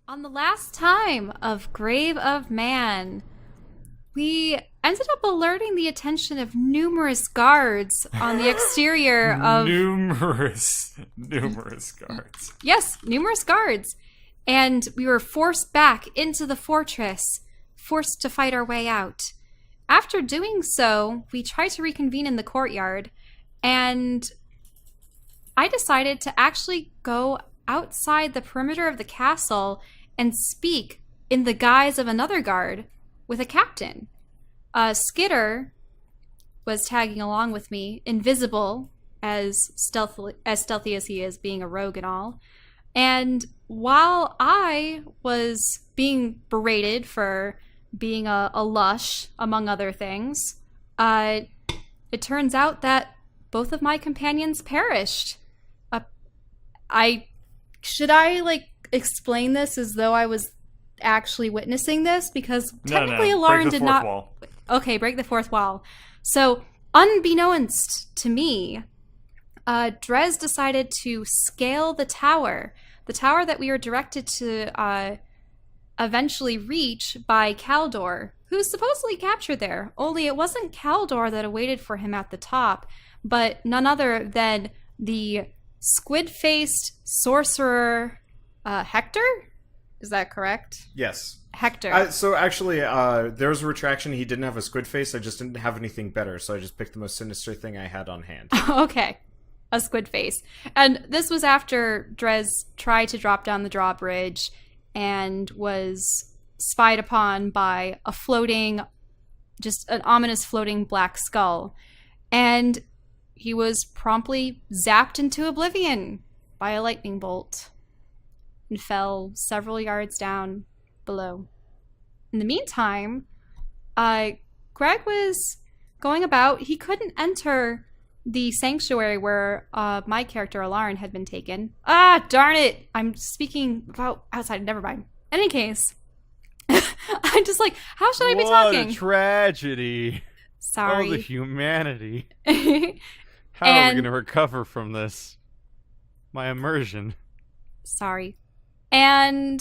On the last time of Grave of Man, we ended up alerting the attention of numerous guards on the exterior of... Numerous guards. Yes, numerous guards. And we were forced back into the fortress, forced to fight our way out. After doing so, we tried to reconvene in the courtyard, and I decided to actually go outside the perimeter of the castle and speak in the guise of another guard with a captain. Skitter was tagging along with me, invisible, as stealthy as he is, being a rogue and all. And while I was being berated for being a lush, among other things, it turns out that both of my companions perished. Should I explain this as though I was actually witnessing this? Because technically Lauren did not... Wall. Okay, break the fourth wall. So, unbeknownst to me, Drehs decided to scale the tower that we were directed to eventually reach by Kaldor, who's supposedly captured there. Only it wasn't Kaldor that awaited for him at the top, but none other than the squid-faced sorcerer Hector? Is that correct? Yes. Hector. So actually, there was a retraction. He didn't have a squid face. I just didn't have anything better, so I just picked the most sinister thing I had on hand. Okay. A squid face. And this was after Drehs tried to drop down the drawbridge and was spied upon by just an ominous floating black skull. And he was promptly zapped into oblivion by a lightning bolt and fell several yards down below. In the meantime, Greg was going about. He couldn't enter the sanctuary where my character, Alarin, had been taken. Ah, darn it! I'm speaking about outside. Never mind. In any case, I'm just like, how should I be talking? What a tragedy. Sorry. Oh, the humanity. How are we going to recover from this? My immersion. Sorry. And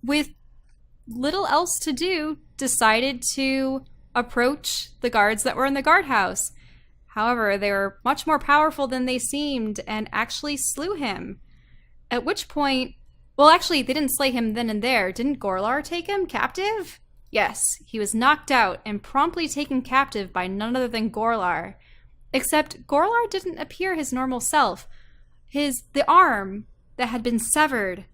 with little else to do, decided to approach the guards that were in the guardhouse. However, they were much more powerful than they seemed and actually slew him. At which point, well, actually, they didn't slay him then and there. Didn't Gorlar take him captive? Yes, he was knocked out and promptly taken captive by none other than Gorlar. Except Gorlar didn't appear his normal self. The arm that had been severed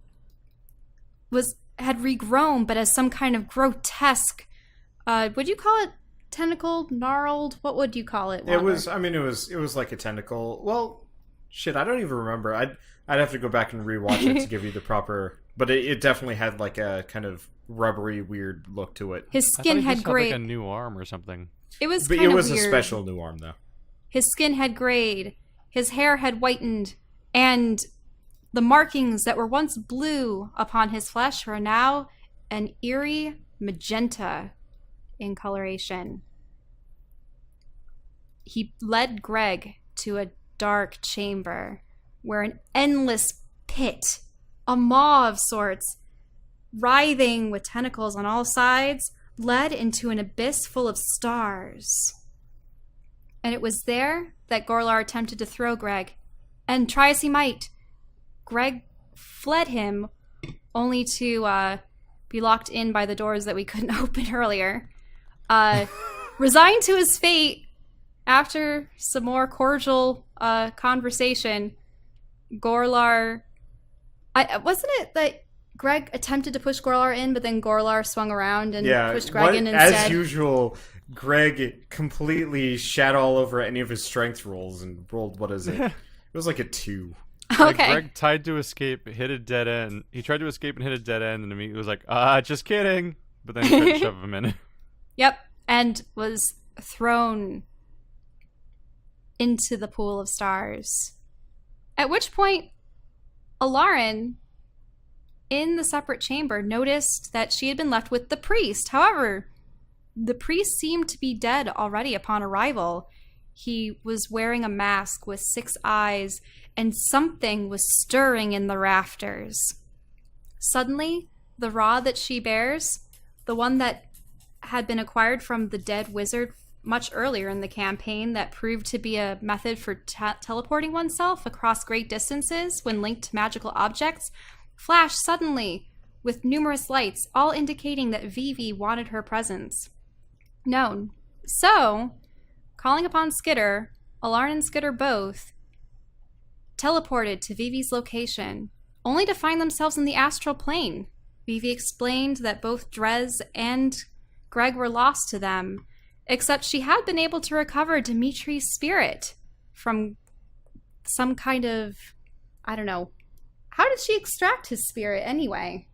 had regrown, but as some kind of grotesque, would you call it tentacled, gnarled? What would you call it? It was like a tentacle. Well, shit, I don't even remember. I'd have to go back and rewatch it to give you the proper, but it definitely had like a kind of rubbery, weird look to it. His skin had grayed. Like a new arm or something. It was but kind it was of weird. A special new arm though. His skin had grayed, his hair had whitened, and the markings that were once blue upon his flesh were now an eerie magenta in coloration. He led Greg to a dark chamber where an endless pit, a maw of sorts, writhing with tentacles on all sides, led into an abyss full of stars. And it was there that Gorlar attempted to throw Greg. And try as he might, Greg fled him, only to be locked in by the doors that we couldn't open earlier. Resigned to his fate, after some more cordial conversation, Gorlar... wasn't it that Greg attempted to push Gorlar in, but then Gorlar swung around and pushed Greg in instead? As usual, Greg completely shat all over any of his strength rolls and rolled, what is it? It was like a 2. Okay. Greg tried to escape, hit a dead end. He tried to escape and hit a dead end, and he was like, just kidding. But then he tried to shove him in. Yep, and was thrown into the pool of stars. At which point, Alarin, in the separate chamber, noticed that she had been left with the priest. However, the priest seemed to be dead already upon arrival. He was wearing a mask with 6 eyes, and something was stirring in the rafters. Suddenly, the rod that she bears, the one that had been acquired from the dead wizard much earlier in the campaign that proved to be a method for teleporting oneself across great distances when linked to magical objects, flashed suddenly with numerous lights, all indicating that Vivi wanted her presence known. So, calling upon Skitter, Alarn and Skitter both teleported to Vivi's location, only to find themselves in the astral plane. Vivi explained that both Drehs and Greg were lost to them, except she had been able to recover Dimitri's spirit from some kind of, I don't know. How did she extract his spirit anyway?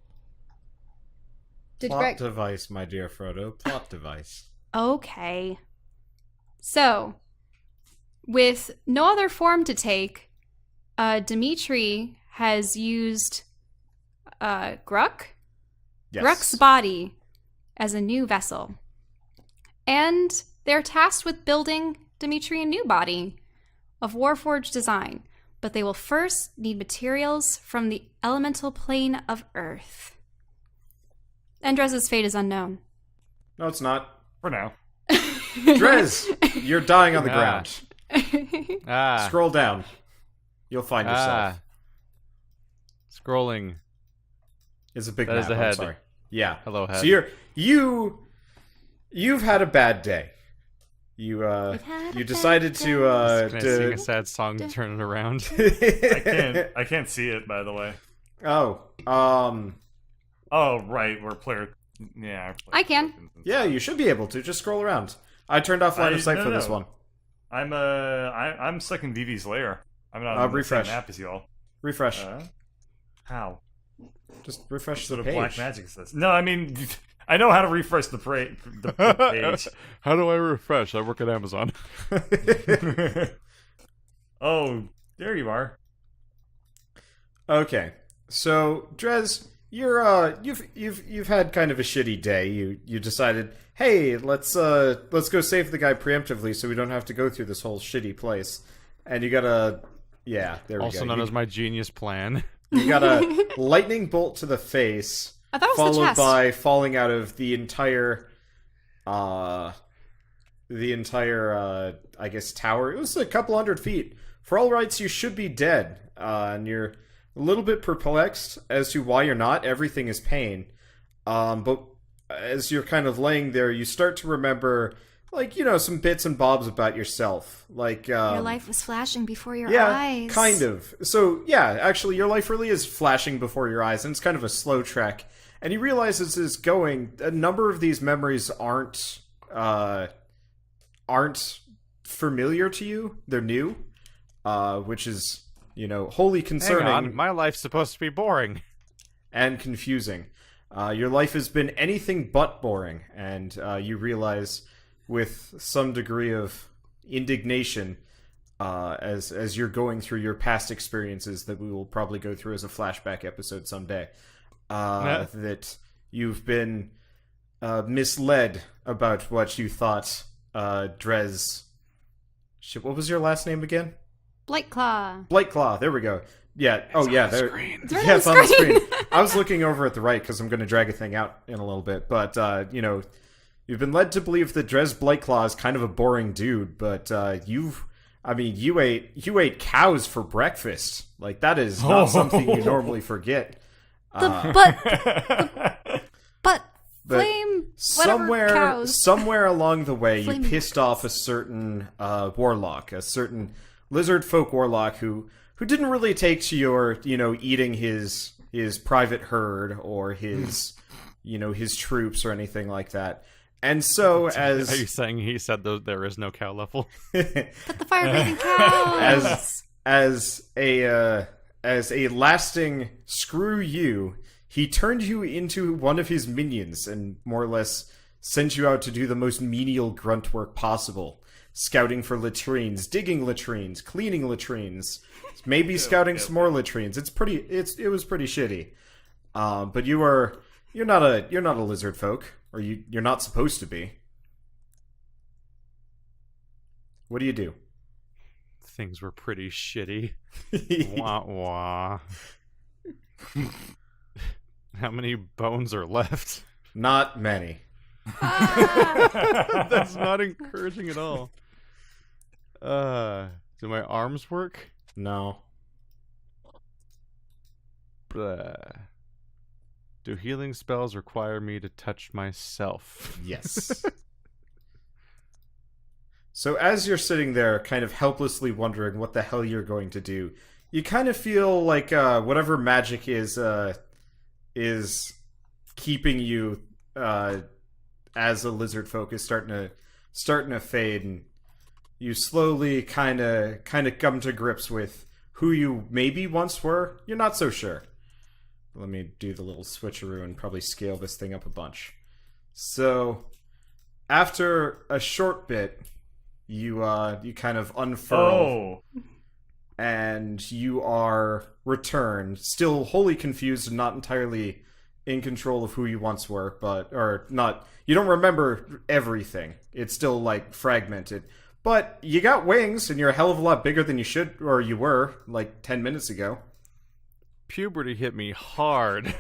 Plot device, my dear Frodo. Plot device. Okay. So, with no other form to take, Dimitri has used Gruk? Yes. Gruk's body as a new vessel. And they're tasked with building Dimitri a new body of Warforged design. But they will first need materials from the elemental plane of Earth. And Drez's fate is unknown. No, it's not. For now. Drehs, you're dying on the ground. Ah. Scroll down. You'll find yourself. Scrolling. It's a big That map. is the I'm head. sorry. Yeah. Hello, head. So you've had a bad day. You decided to Can I sing a sad song to turn it around? I can't see it, by the way. Oh, Oh, right, we're player. Yeah, our player I can. tokens and yeah, stuff. you should be able to just scroll around. I turned off line of sight no, for this no. one. I'm stuck in Vivi's lair. I'm not on the refresh. same map as y'all. Refresh. How? Just refresh Sort the of page. black magic is this? No, I mean, I know how to refresh the page. How do I refresh? I work at Amazon. Oh, there you are. Okay, so Drez, you've had kind of a shitty day. You decided, hey, let's go save the guy preemptively so we don't have to go through this whole shitty place. And you got there we go. Also known as my genius plan. You got a lightning bolt to the face, I thought it was the followed chest. by falling out of the entire I guess tower. It was a couple 100 feet. For all rights, you should be dead, and you're a little bit perplexed as to why you're not. Everything is pain, but as you're kind of laying there, you start to remember, like, some bits and bobs about yourself, like Your life was flashing before your yeah, eyes. kind of. So, yeah, actually, your life really is flashing before your eyes, and it's kind of a slow trek. And you realize as it's going, a number of these memories aren't familiar to you. They're new, which is, wholly concerning Hang on, my life's supposed to be boring. and confusing. Your life has been anything but boring, and you realize with some degree of indignation as you're going through your past experiences that we will probably go through as a flashback episode someday, that you've been misled about what you thought Drez... Shit, what was your last name again? Blightclaw. Blightclaw, there we go. Yeah, there. It's right Yeah, on it's the on the screen. screen. I was looking over at the right because I'm going to drag a thing out in a little bit. But, you've been led to believe that Drez Blightclaw is kind of a boring dude, but you ate cows for breakfast. Like, that is not something you normally forget. But But flame, whatever, cows. somewhere along the way, you Flaming pissed off a certain warlock, a certain lizard folk warlock who didn't really take to your, eating his private herd or his, his troops or anything like that. And so, as Are you saying he said there is no cow level? But the fire-breathing cows. as a lasting screw you, he turned you into one of his minions and more or less sent you out to do the most menial grunt work possible. Scouting for latrines, digging latrines, cleaning latrines, maybe scouting some more latrines. It was pretty shitty. But you're not a lizard folk, or you're not supposed to be. What do you do? Things were pretty shitty. Wah wah. How many bones are left? Not many. That's not encouraging at all. Do my arms work? No. Blah. Do healing spells require me to touch myself? Yes. So as you're sitting there, kind of helplessly wondering what the hell you're going to do, you kind of feel like whatever magic is keeping you as a lizard folk is starting to fade, and you slowly kind of come to grips with who you maybe once were. You're not so sure. Let me do the little switcheroo and probably scale this thing up a bunch. So, after a short bit, you kind of unfurl, and you are returned, still wholly confused and not entirely in control of who you once were, or not. You don't remember everything. It's still like fragmented, but you got wings, and you're a hell of a lot bigger than you should, or you were like 10 minutes ago. Puberty hit me hard.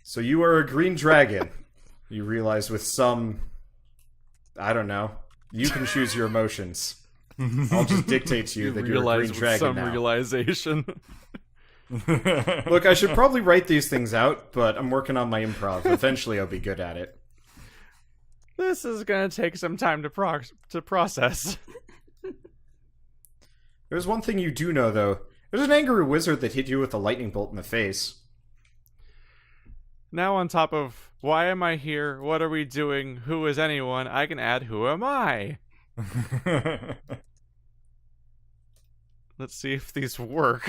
So you are a green dragon. You realize with some, I don't know, you can choose your emotions. I'll just dictate to you that you're a green with dragon some now. realization. Look, I should probably write these things out, but I'm working on my improv. Eventually I'll be good at it. This is gonna take some time to process. There's one thing you do know, though. There's an angry wizard that hit you with a lightning bolt in the face. Now on top of, why am I here? What are we doing? Who is anyone? I can add, who am I? Let's see if these work.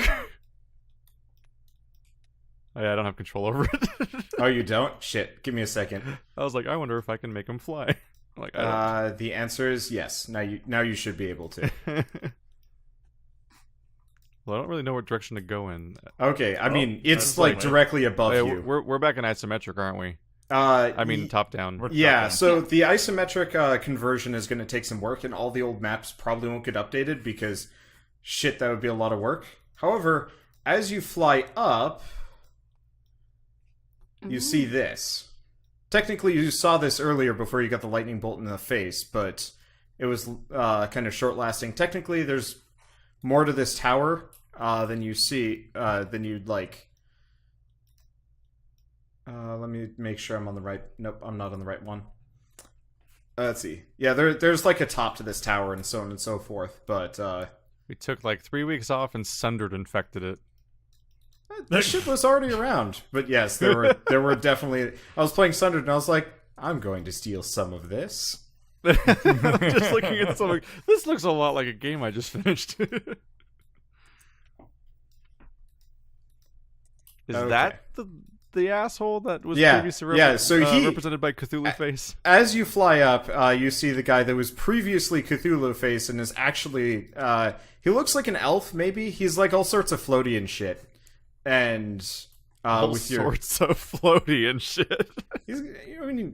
Oh, yeah, I don't have control over it. Oh, you don't? Shit. Give me a second. I was like, I wonder if I can make them fly. I'm like, I don't. The answer is yes. Now you should be able to. Well, I don't really know what direction to go in. Okay, I mean, it's that's like like- directly above Oh, yeah, you. we're back in isometric, aren't we? I mean, top down. Yeah, so the isometric conversion is going to take some work, and all the old maps probably won't get updated because, shit, that would be a lot of work. However, as you fly up, you see this. Technically, you saw this earlier before you got the lightning bolt in the face, but it was kind of short-lasting. Technically, there's more to this tower than you see, than you'd like. Let me make sure I'm on the right... Nope, I'm not on the right one. Let's see. Yeah, there's like a top to this tower and so on and so forth, but... We took like 3 weeks off and Sundered infected it. This shit was already around. But yes, there were definitely... I was playing Sundered and I was like, I'm going to steal some of this. Just looking at this, I'm like, this looks a lot like a game I just finished. Is Okay. that the asshole that was previously so he represented by Cthulhu Face? As you fly up, you see the guy that was previously Cthulhu Face and is actually he looks like an elf. Maybe he's like all sorts of floaty and shit, and All with your sorts of floaty and shit.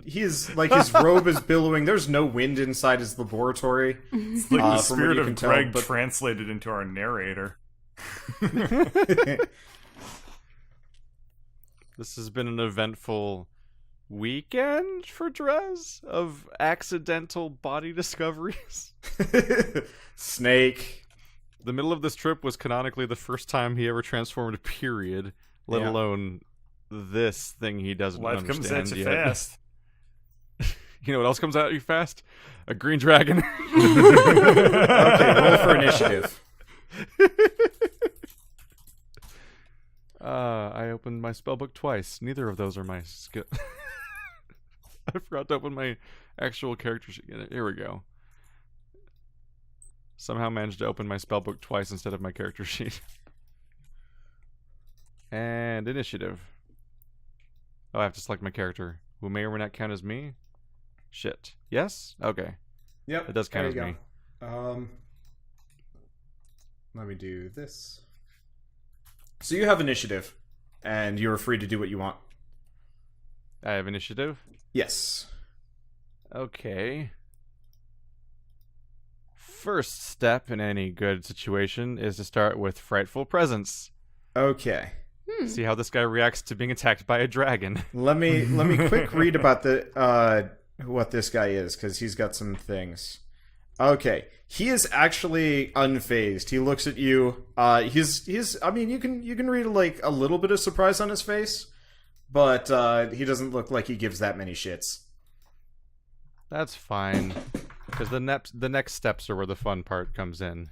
he's like his robe is billowing. There's no wind inside his laboratory. It's like the from what spirit you of can tell, Greg but- translated into our narrator. This has been an eventful weekend for Drehs of accidental body discoveries. Snake. The middle of this trip was canonically the first time he ever transformed, period, let Yeah. alone this thing he doesn't Life understand comes at you yet. fast. You know what else comes at you fast? A green dragon. Okay, roll for initiative. I opened my spellbook twice. Neither of those are my skill. I forgot to open my actual character sheet. Here we go. Somehow managed to open my spellbook twice instead of my character sheet. And initiative. Oh, I have to select my character, who may or may not count as me. Shit. Yes? Okay. Yep, It does count there as you me. go. Let me do this. So you have initiative, and you're free to do what you want. I have initiative. Yes. Okay. First step in any good situation is to start with frightful presence. Okay. See how this guy reacts to being attacked by a dragon. Let me quick read about the what this guy is, because he's got some things. Okay, he is actually unfazed. He looks at you. He's. I mean, you can read like a little bit of surprise on his face, but he doesn't look like he gives that many shits. That's fine, because the next steps are where the fun part comes in.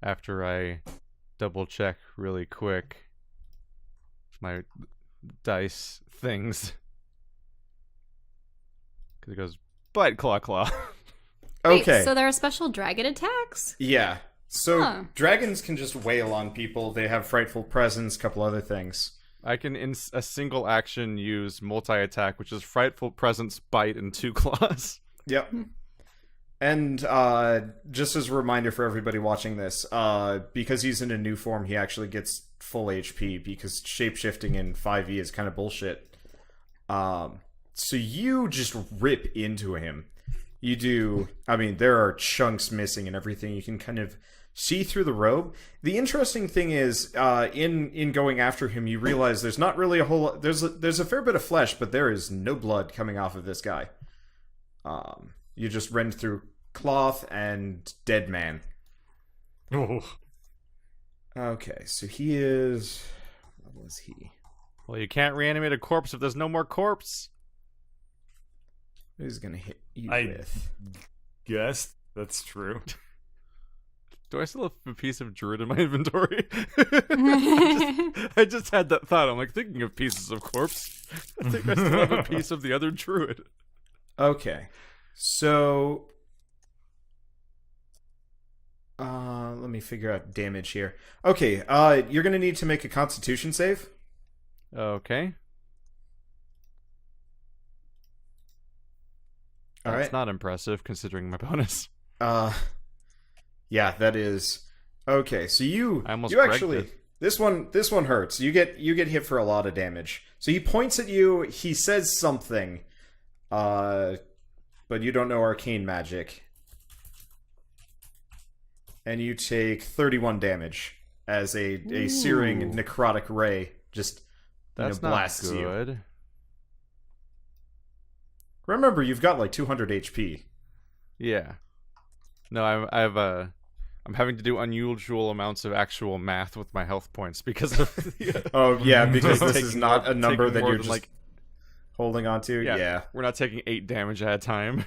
After I double check really quick my dice things, because it goes bite claw claw. Okay. Wait, so there are special dragon attacks? Yeah. So dragons can just wail on people. They have frightful presence, couple other things. I can in a single action use multi-attack, which is frightful presence, bite, and 2 claws. Yep. And just as a reminder for everybody watching this, because he's in a new form, he actually gets full HP, because shapeshifting in 5e is kind of bullshit. So you just rip into him. You do. I mean, there are chunks missing and everything. You can kind of see through the robe. The interesting thing is, in going after him, you realize there's not really a whole lot. There's a fair bit of flesh, but there is no blood coming off of this guy. You just rend through cloth and dead man. Oh. Okay, so he is. What was he? Well, you can't reanimate a corpse if there's no more corpse. Who's gonna hit you I with? guess that's true. Do I still have a piece of druid in my inventory? I just had that thought. I'm like, thinking of pieces of corpse, I think I still have a piece of the other druid. Okay, so let me figure out damage here. Okay, you're gonna need to make a Constitution save. Okay. All That's right. not impressive considering my bonus. Yeah, that is okay. So you I almost actually breaked this one hurts. You get hit for a lot of damage. So he points at you. He says something, but you don't know arcane magic, and you take 31 damage as a searing necrotic ray just That's blasts not you. good. Remember, you've got like 200 HP. Yeah. No, I'm having to do unusual amounts of actual math with my health points because of Oh yeah, because this taking is not a number taking that more you're than, just like, holding on to. Yeah. We're not taking 8 damage at a time.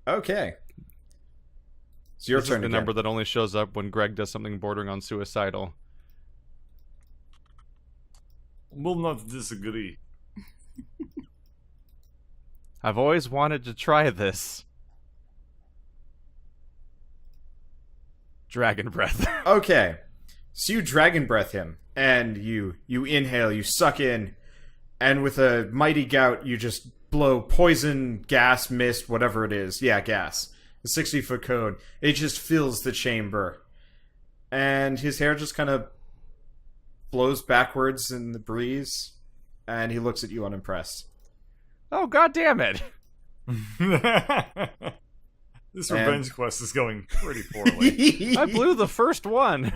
Okay. It's your This turn is the again. number that only shows up when Greg does something bordering on suicidal. Will not disagree. I've always wanted to try this. Dragon breath. Okay. So you dragon breath him, and you inhale, you suck in, and with a mighty gout, you just blow poison, gas, mist, whatever it is. Yeah, gas. A 60-foot cone. It just fills the chamber. And his hair just kind of blows backwards in the breeze, and he looks at you unimpressed. Oh, god damn it! This revenge quest is going pretty poorly. I blew the first one!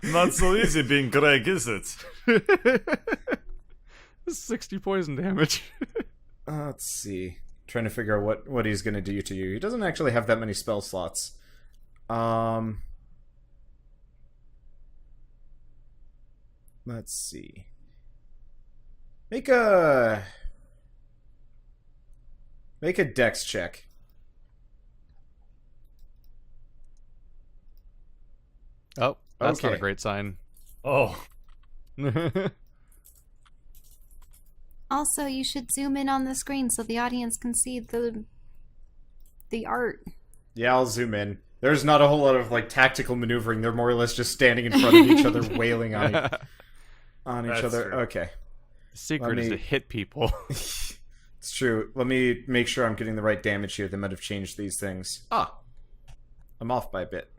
Not so easy being Greg, is it? 60 poison damage. Let's see. Trying to figure out what he's going to do to you. He doesn't actually have that many spell slots. Let's see. Make a dex check. Oh, that's not a Okay. great sign. Oh, Also, you should zoom in on the screen so the audience can see the art. Yeah, I'll zoom in. There's not a whole lot of like tactical maneuvering. They're more or less just standing in front of each other, wailing on each That's other. true. Okay. The secret Let is me- to hit people. It's true. Let me make sure I'm getting the right damage here. They might have changed these things. I'm off by a bit.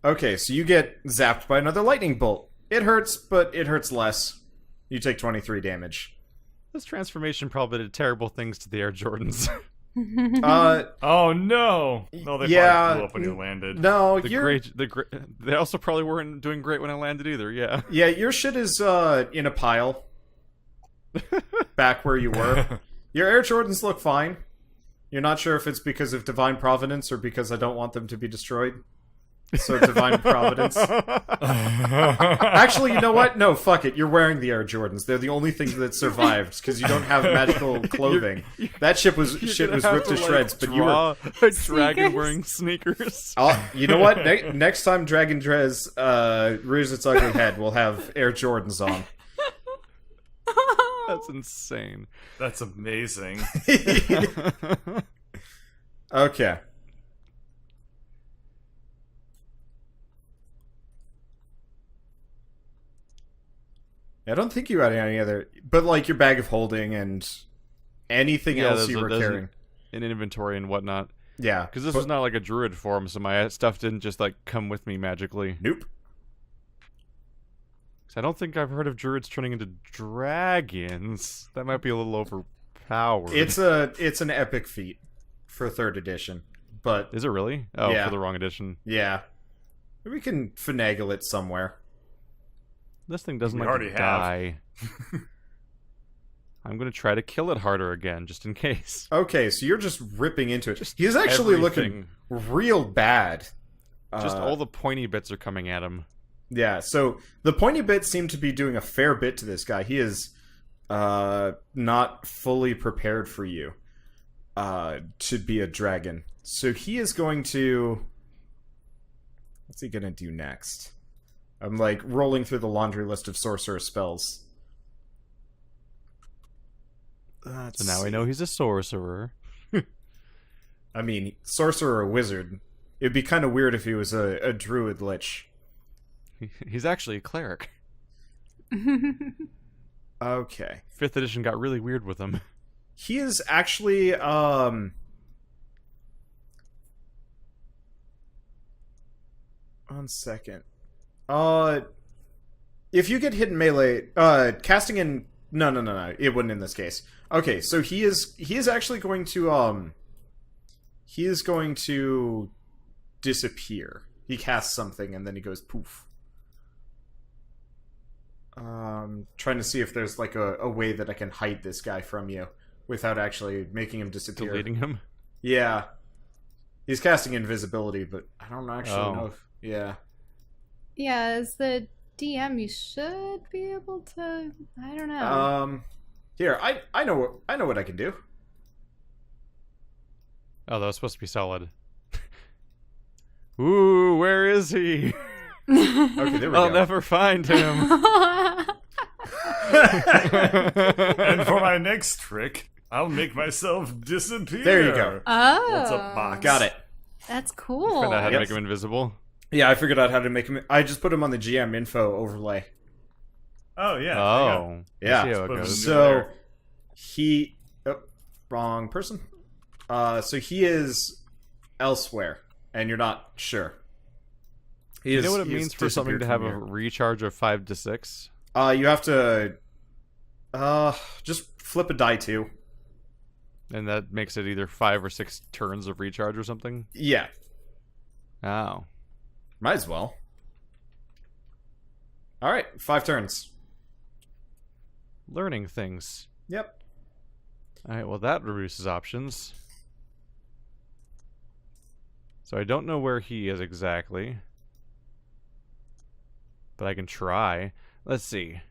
Okay, so you get zapped by another lightning bolt. It hurts, but it hurts less. You take 23 damage. This transformation probably did terrible things to the Air Jordans. Oh no! No, they Yeah, probably blew up when you landed. No, They also probably weren't doing great when I landed either. Yeah. Yeah, your shit is in a pile. Back where you were. Your Air Jordans look fine. You're not sure if it's because of divine providence or because I don't want them to be destroyed. So divine providence. Actually, you know what? No, fuck it. You're wearing the Air Jordans. They're the only thing that survived because you don't have magical clothing. That shit was ripped to shreds. But you were a dragon wearing sneakers. You know what? Next time Dragon Drehs rears its ugly head, we'll have Air Jordans on. That's insane. That's amazing. Okay. I don't think you had any other, but like your bag of holding and anything else you were carrying, an inventory and whatnot. Yeah, because this was not like a druid form, so my stuff didn't just like come with me magically. Nope. I don't think I've heard of druids turning into dragons. That might be a little overpowered. It's an epic feat for 3rd edition, but is it really? Oh, yeah. For the wrong edition. Yeah, we can finagle it somewhere. This thing doesn't We like already to die. I'm gonna try to kill it harder again, just in case. Okay, so you're just ripping into it. He's actually looking real bad. Just all the pointy bits are coming at him. Yeah, so the pointy bits seem to be doing a fair bit to this guy. He is not fully prepared for you to be a dragon. So he is going to... What's he gonna do next? I'm like rolling through the laundry list of sorcerer spells. So now we know he's a sorcerer. I mean, sorcerer or wizard. It'd be kind of weird if he was a druid lich. He's actually a cleric. Okay. 5th edition got really weird with him. He is actually, 1 second. If you get hit in melee, casting in... No. It wouldn't in this case. Okay, so he is actually going to, he is going to disappear. He casts something and then he goes poof. Trying to see if there's like a way that I can hide this guy from you without actually making him disappear. Deleting him? Yeah. He's casting invisibility, but I don't actually know if... Yeah. Yeah, as the DM, you should be able to... I don't know. Here, I know what I can do. Oh, that was supposed to be solid. Ooh, where is he? Okay, there we I'll go. never find him. And for my next trick, I'll make myself disappear. There you go. Oh. What's up, Box? Got it. That's cool. Found out how to Yep. make him invisible. Yeah, I figured out how to make him... I just put him on the GM info overlay. Oh, yeah. Oh. Yeah. I see how it Put him goes. in So, there. he... Oh, wrong person. So he is elsewhere, and you're not sure. He You is, know what it he has means for something disappeared to have a from recharge of 5 to 6? here. You have to... just flip a die 2. And that makes it either 5 or 6 turns of recharge or something? Yeah. Oh. Might as well. Alright, 5 turns. Learning things. Yep. Alright, well that reduces options. So I don't know where he is exactly. But I can try. Let's see.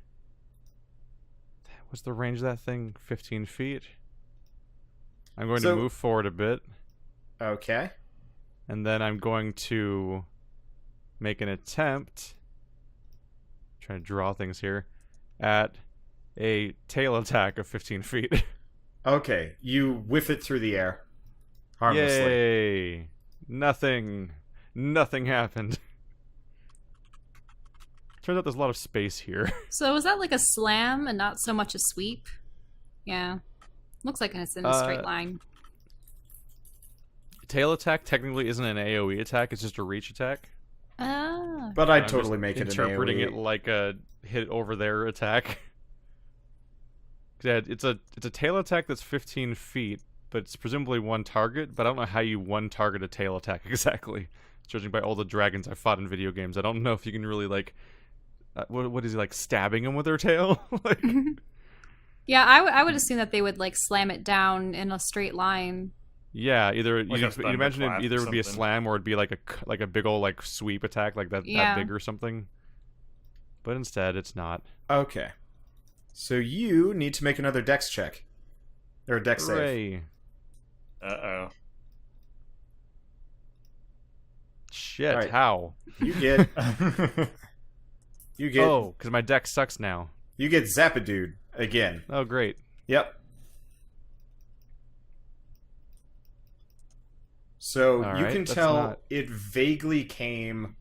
What's the range of that thing? 15 feet? I'm going to move forward a bit. Okay. And then I'm going to make an attempt, trying to draw things here, at a tail attack of 15 feet. Okay, you whiff it through the air. Harmlessly. Yay! Nothing happened. Turns out there's a lot of space here. So was that like a slam and not so much a sweep? Yeah. Looks like it's in a straight line. Tail attack technically isn't an AoE attack, it's just a reach attack. Ah. But I'd I'm totally just make it an interpreting AoE. it like a hit over there attack. Yeah, it's a tail attack that's 15 feet, but it's presumably one target. But I don't know how you one target a tail attack exactly. Judging by all the dragons I've fought in video games, I don't know if you can really like. What is he like stabbing them with their tail? Like, Yeah, I would assume that they would like slam it down in a straight line. yeah, either Like you a imagine it thunderclap either or would be a something. slam or it'd be like a big old like sweep attack like that big or something. But instead, it's not. Okay. So you need to make another dex check. Or a dex save. Hooray! Uh-oh. Shit! Alright. How? You get Oh, because my deck sucks now. you get Zapadude again. Oh, great. Yep. So All you right, can that's tell not- it vaguely came.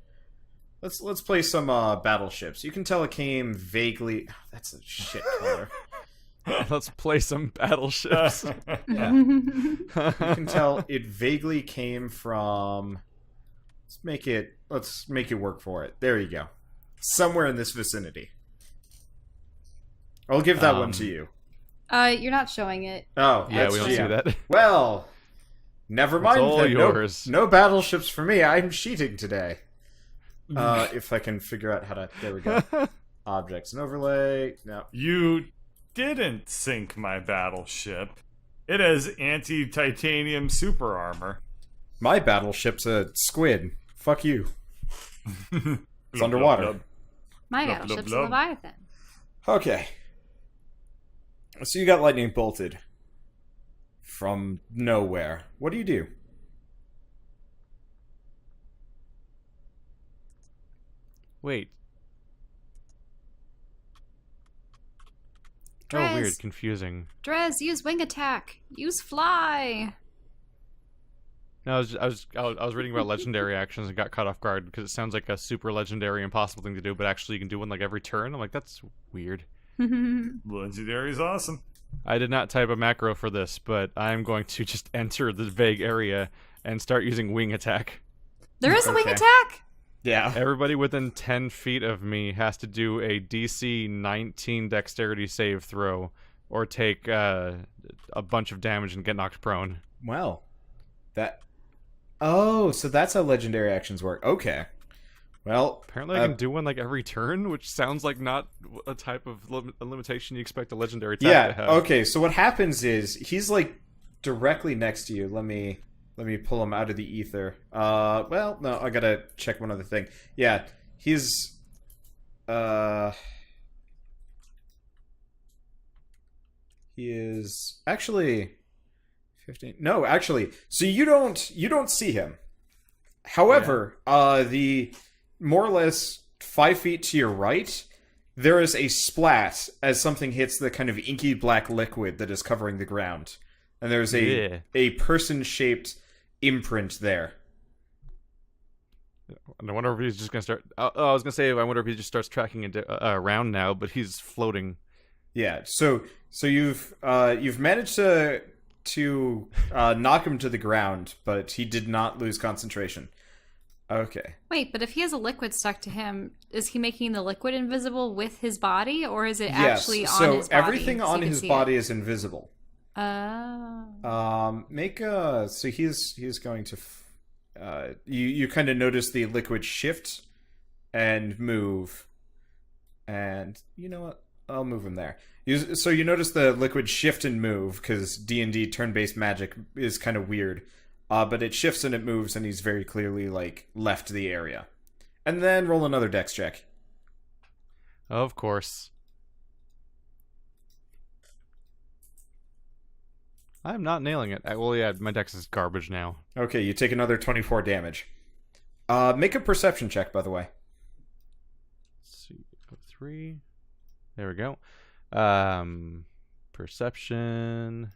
Let's play some battleships. You can tell it came vaguely. That's a shit color. Let's play some battleships. Yeah. You can tell it vaguely came from. Let's make it work for it. There you go. Somewhere in this vicinity. I'll give that one to you. You're not showing it. Oh, Yeah, that's we don't GM. see that. Well, never mind. all then. yours. No battleships for me. I'm cheating today. If I can figure out how to. There we go. Objects and overlay. No. You didn't sink my battleship. It has anti-titanium super armor. My battleship's a squid. Fuck you. It's underwater. My Blub, battleship's blub, a blub. Leviathan. Okay. So you got lightning bolted. From nowhere. What do you do? Wait. Drehs. Oh, weird. Confusing. Drehs, use wing attack. Use fly. No, I was reading about legendary actions and got caught off guard because it sounds like a super legendary impossible thing to do, but actually you can do one like every turn. I'm like, that's weird. Legendary is awesome. I did not type a macro for this, but I'm going to just enter the vague area and start using wing attack. There is a wing Okay. attack? Yeah. Everybody within 10 feet of me has to do a DC 19 dexterity save throw or take a bunch of damage and get knocked prone. Well, that. Oh, so that's how legendary actions work. Okay. Well, Apparently I can do one like every turn, which sounds like not a type of a limitation you expect a legendary attack to yeah. have. Okay. So what happens is he's like directly next to you. Let me pull him out of the ether. Well, no, I gotta check one other thing. Yeah, he's he is actually 15. No, actually, so you don't see him. However, the more or less 5 feet to your right, there is a splat as something hits the kind of inky black liquid that is covering the ground, and there's Yeah. a person-shaped imprint there. And I wonder if he's just gonna start. I was gonna say I wonder if he just starts tracking it around now, but he's floating. Yeah. So you've managed to knock him to the ground, but he did not lose concentration. Okay. Wait, but if he has a liquid stuck to him, is he making the liquid invisible with his body, or is it Yes. actually on So his body? everything so on you can his see body it? is invisible. Oh. Make a. So he's going to. You kind of notice the liquid shift and move, and you know what? I'll move him there. So you notice the liquid shift and move because D&D turn-based magic is kind of weird, but it shifts and it moves, and he's very clearly like left the area. And then roll another dex check. Of course. I'm not nailing it. Well, yeah, my dex is garbage now. Okay, you take another 24 damage. Make a perception check, by the way. Let's see, 3. There we go. Perception.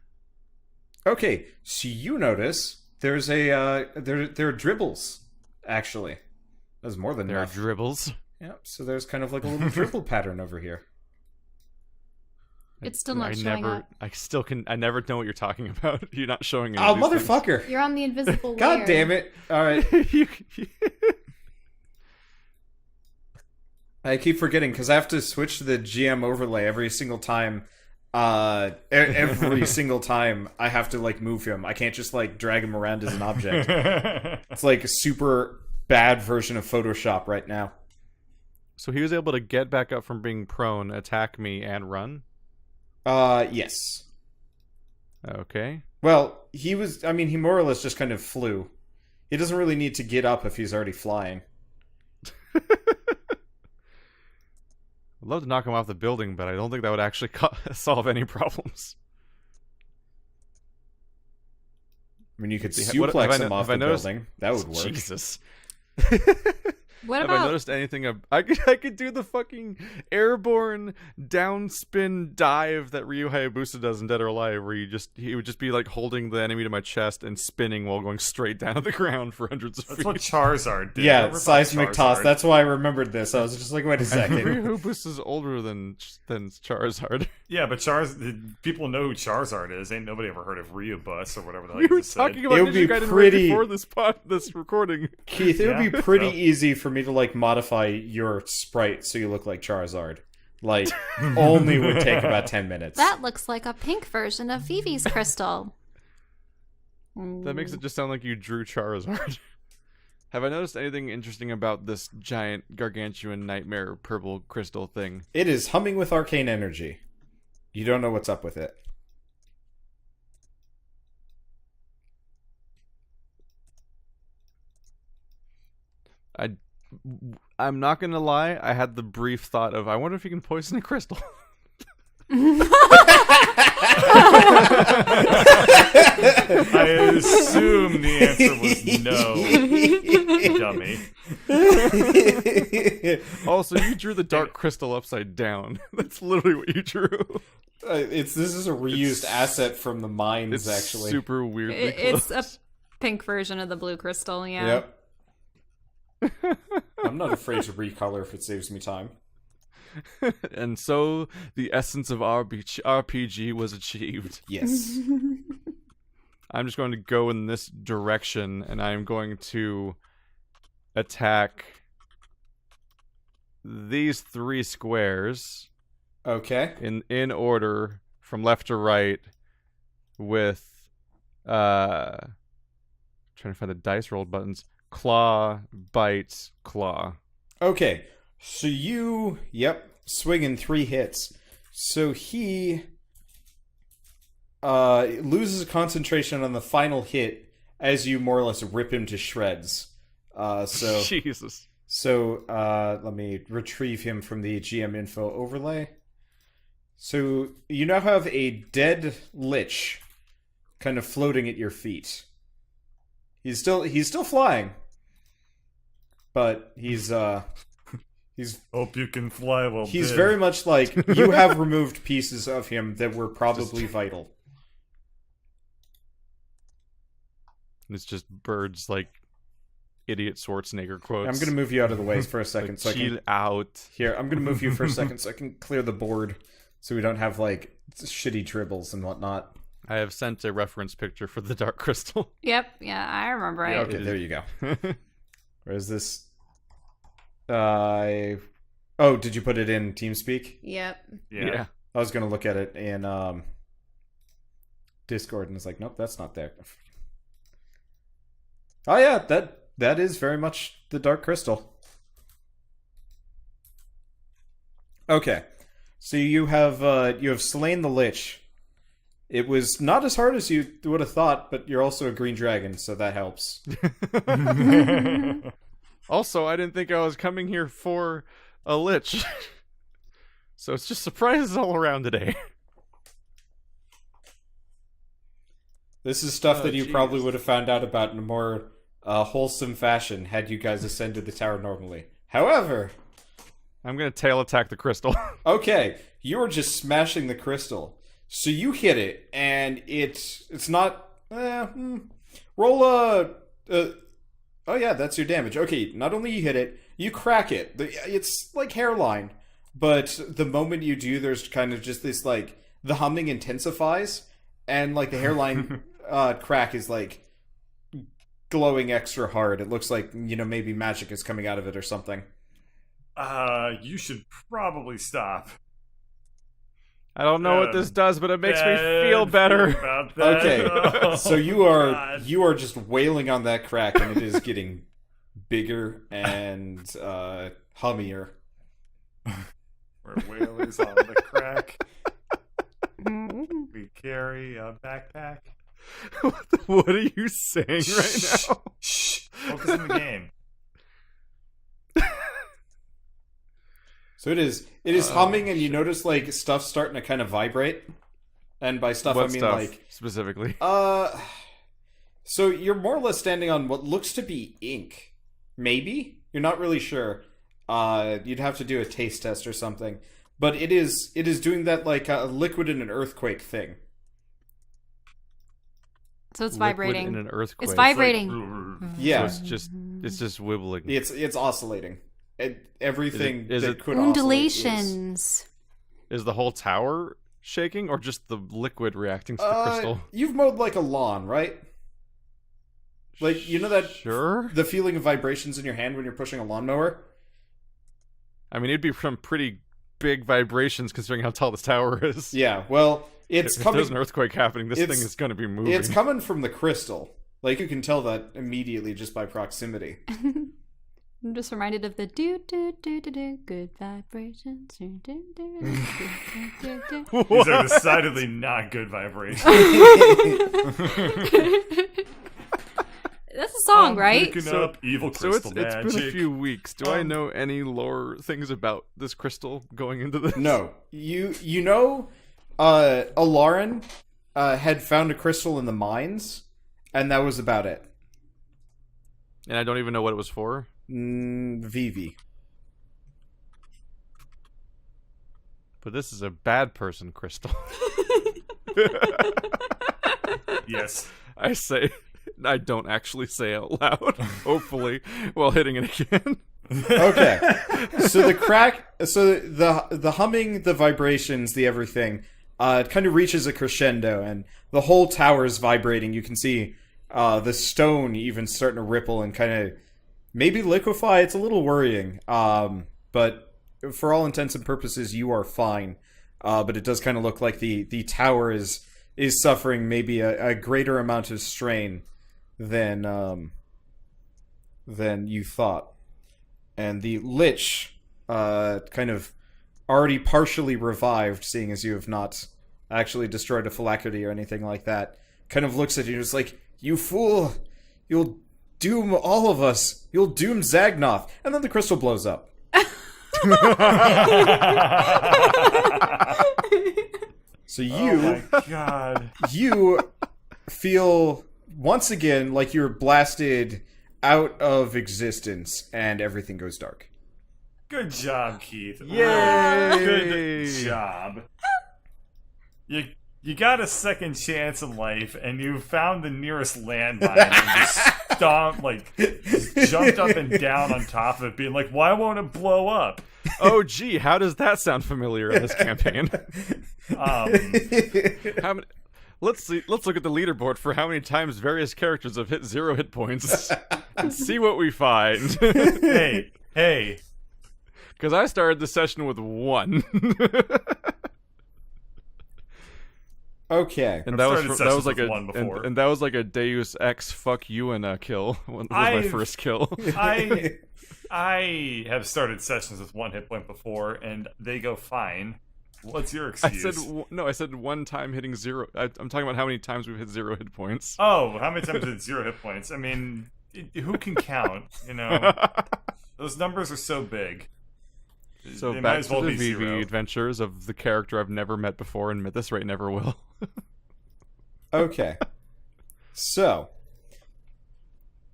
Okay, so you notice there's a there are dribbles. Actually, there's more than There are enough. dribbles. Yep. So there's kind of like a little dribble pattern over here. It's still not showing up. I never know what you're talking about. You're not showing it. Oh, motherfucker! You're on the invisible God layer. damn it! All right, I keep forgetting because I have to switch to the GM overlay every single time Every single time I have to like move him. I can't just like drag him around as an object. It's like a super bad version of Photoshop right now. So he was able to get back up from being prone, attack me, and run? Yes. Okay. Well, he more or less just kind of flew. He doesn't really need to get up if he's already flying. I'd love to knock him off the building, but I don't think that would actually solve any problems. I mean, you could See, suplex him off the building. That would work. Jesus. What Have about I noticed anything? I could do the fucking airborne downspin dive that Ryu Hayabusa does in Dead or Alive, where he would just be like holding the enemy to my chest and spinning while going straight down to the ground for hundreds of feet. That's what Charizard did. Yeah, Remember seismic Charizard? toss. That's why I remembered this. I was just like, wait a second. Ryu Hayabusa's older than Charizard. Yeah, but people know who Charizard is. Ain't nobody ever heard of Ryubus or whatever the hell We you were just talking said. about It would be Ninja Gaiden right pretty- before this recording. Keith, it would Yeah, be pretty so. easy for me to like modify your sprite so you look like Charizard. Like, only would take about 10 minutes. that? Looks like a pink version of Vivi's crystal. That makes it just sound like you drew Charizard. Have I noticed anything interesting about this giant gargantuan nightmare purple crystal thing? It is humming with arcane energy. You don't know what's up with it. I'm not gonna lie, I had the brief thought of, I wonder if you can poison a crystal. I assume the answer was no, dummy. Also, you drew the dark crystal upside down. That's literally what you drew. This is a reused asset from the mines, It's actually. super weirdly It's a close. pink version of the blue crystal, yeah. Yep. I'm not afraid to recolor if it saves me time. And so, the essence of RPG was achieved. Yes. I'm just going to go in this direction, and I'm going to attack these 3 squares Okay. in order from left to right with trying to find the dice rolled buttons. Claw, bite, claw. Okay. So swinging 3 hits. So he loses concentration on the final hit as you more or less rip him to shreds. Jesus. So let me retrieve him from the GM info overlay. So you now have a dead Lich kind of floating at your feet. He's still flying. But he's Hope you can fly well. He's bid. very much like, you have removed pieces of him that were probably vital. It's just birds like idiot Schwarzenegger quotes. I'm going to move you out of the way for a second. Like, so I chill can, out. here, I'm going to move you for a second so I can clear the board so we don't have, like, shitty dribbles and whatnot. I have sent a reference picture for the Dark Crystal. Yep, yeah, I remember it. Okay, there you go. Where is this? Oh, did you put it in TeamSpeak? Yep. Yeah. I was going to look at it in Discord and it's like, nope, that's not there. Oh yeah, that is very much the Dark Crystal. Okay, so you have slain the Lich. It was not as hard as you would have thought, but you're also a green dragon, so that helps. Also, I didn't think I was coming here for a Lich. So it's just surprises all around today. This is stuff that you jeez. probably would have found out about in a more wholesome fashion had you guys ascended the tower normally. However, I'm gonna tail attack the crystal. okay, you were just smashing the crystal. So you hit it, and it's not... roll a... oh yeah, that's your damage. Okay, not only you hit it, you crack it. It's like hairline. But the moment you do, there's kind of just this, like... The humming intensifies, and, like, the hairline crack is, like, glowing extra hard. It looks like, maybe magic is coming out of it or something. You should probably stop. I don't know what this does, but it makes me feel better. About that. Okay, Oh, so you are just wailing on that crack, and it is getting bigger and hummier. We're whalers on the crack. We carry a backpack. What are you saying right now? Shh. Focus on the game. So it is humming, and you notice like stuff starting to kind of vibrate. And by stuff, What I mean stuff, like specifically. So you're more or less standing on what looks to be ink. Maybe? You're not really sure. You'd have to do a taste test or something. But it is doing that like a liquid in an earthquake thing. So it's Liquid vibrating. in an earthquake. It's vibrating. Yeah. So it's just wibbling. It's oscillating. Everything Is that it could oscillate Undulations. Is the whole tower shaking, or just the liquid reacting to the crystal? You've mowed like a lawn, right? Like, you know that Sure. the feeling of vibrations in your hand when you're pushing a lawnmower? I mean, it'd be from pretty big vibrations considering how tall this tower is. Yeah, well, it's If coming. there's an earthquake happening, this thing it's- is going to be moving. It's coming from the crystal. Like, you can tell that immediately just by proximity. I'm just reminded of the do do do do do good vibrations. Do, do, do, do, do, do, do. These are decidedly not good vibrations. That's a song, right? Picking up evil So crystal it's magic. been a few weeks. Do I know any lore things about this crystal going into this? No. You know, Alarin had found a crystal in the mines, and that was about it. And I don't even know what it was for. Vivi. But this is a bad person crystal. Yes. I don't actually say out loud, hopefully, while hitting it again. Okay. So the humming, the vibrations, the everything, it kind of reaches a crescendo, and the whole tower is vibrating. You can see the stone even starting to ripple and kind of maybe liquefy. It's a little worrying, but for all intents and purposes, you are fine. But it does kind of look like the tower is suffering maybe a greater amount of strain than you thought. And the Lich, kind of already partially revived, seeing as you have not actually destroyed a phylactery or anything like that, kind of looks at you and is like, "You fool! You'll doom all of us! You'll doom Zagnoth!" And then the crystal blows up. So Oh my god. you feel once again like you're blasted out of existence, and everything goes dark. Good job, Keith. Yay! Good job. You got a second chance in life, and you found the nearest landmine and just jumped up and down on top of it, being like, "Why won't it blow up?" Oh, gee, how does that sound familiar in this campaign? How many... Let's look at the leaderboard for how many times various characters have hit 0 hit points and see what we find. Hey. Because I started the session with 1. Okay. And I've that started was sessions like with a 1 before. and that was like a Deus Ex fuck you and a kill. Was my first kill. I have started sessions with 1 hit point before, and they go fine. What's your excuse? I said 1 time hitting 0. I'm talking about how many times we've hit 0 hit points. Oh, how many times did 0 hit points? I mean, who can count? You know, those numbers are so big. So They might back as to well the be Vivi 0. adventures of the character I've never met before, and at this rate never will. Okay. So,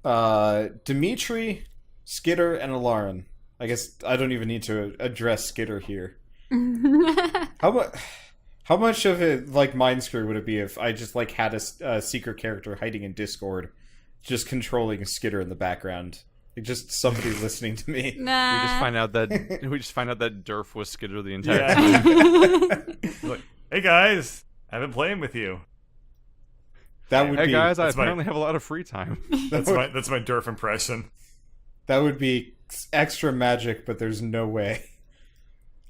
Dimitri, Skitter, and Alarin. I guess I don't even need to address Skitter here. How much of it, like, mind screw would it be if I just, like, had a secret character hiding in Discord, just controlling Skitter in the background? Like, just somebody listening to me. Nah. We just find out that Durf was Skitter the entire time. Yeah. Like, hey guys, I've been playing with you. That would Hey be guys, I that's my- apparently have a lot of free time. That's my Durf impression. that would be extra magic, but there's no way.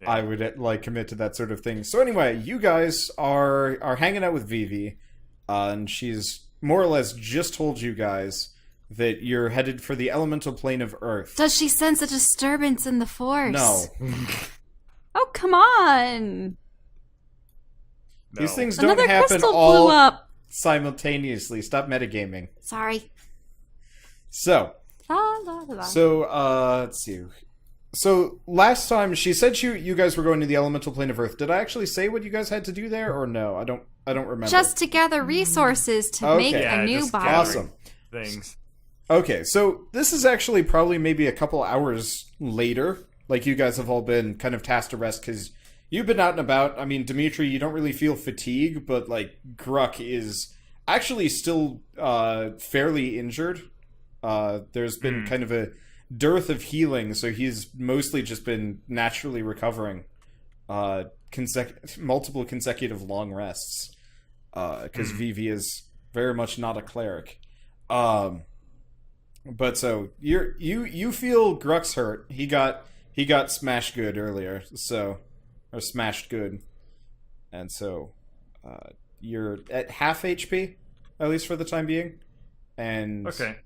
I would like commit to that sort of thing. So anyway, you guys are hanging out with Vivi, and she's more or less just told you guys that you're headed for the elemental plane of Earth. Does she sense a disturbance in the force? No. Oh, come on. No. These things don't Another happen crystal all blew up. simultaneously. Stop metagaming. Sorry. So, La, la, la. let's see. So, last time she said you guys were going to the elemental plane of Earth. Did I actually say what you guys had to do there, or no? I don't remember. Just to gather resources to Okay. make Yeah, a new just body. gathering Awesome. things. Okay, so this is actually probably maybe a couple hours later. Like, you guys have all been kind of tasked to rest because you've been out and about. I mean, Dimitri, you don't really feel fatigue, but, like, Gruck is actually still fairly injured. There's been kind of a dearth of healing, so he's mostly just been naturally recovering multiple consecutive long rests. Because Vivi is very much not a cleric. But so you feel Gruck's hurt. He got smashed good earlier, or smashed good, and so you're at half HP, at least for the time being. And Okay.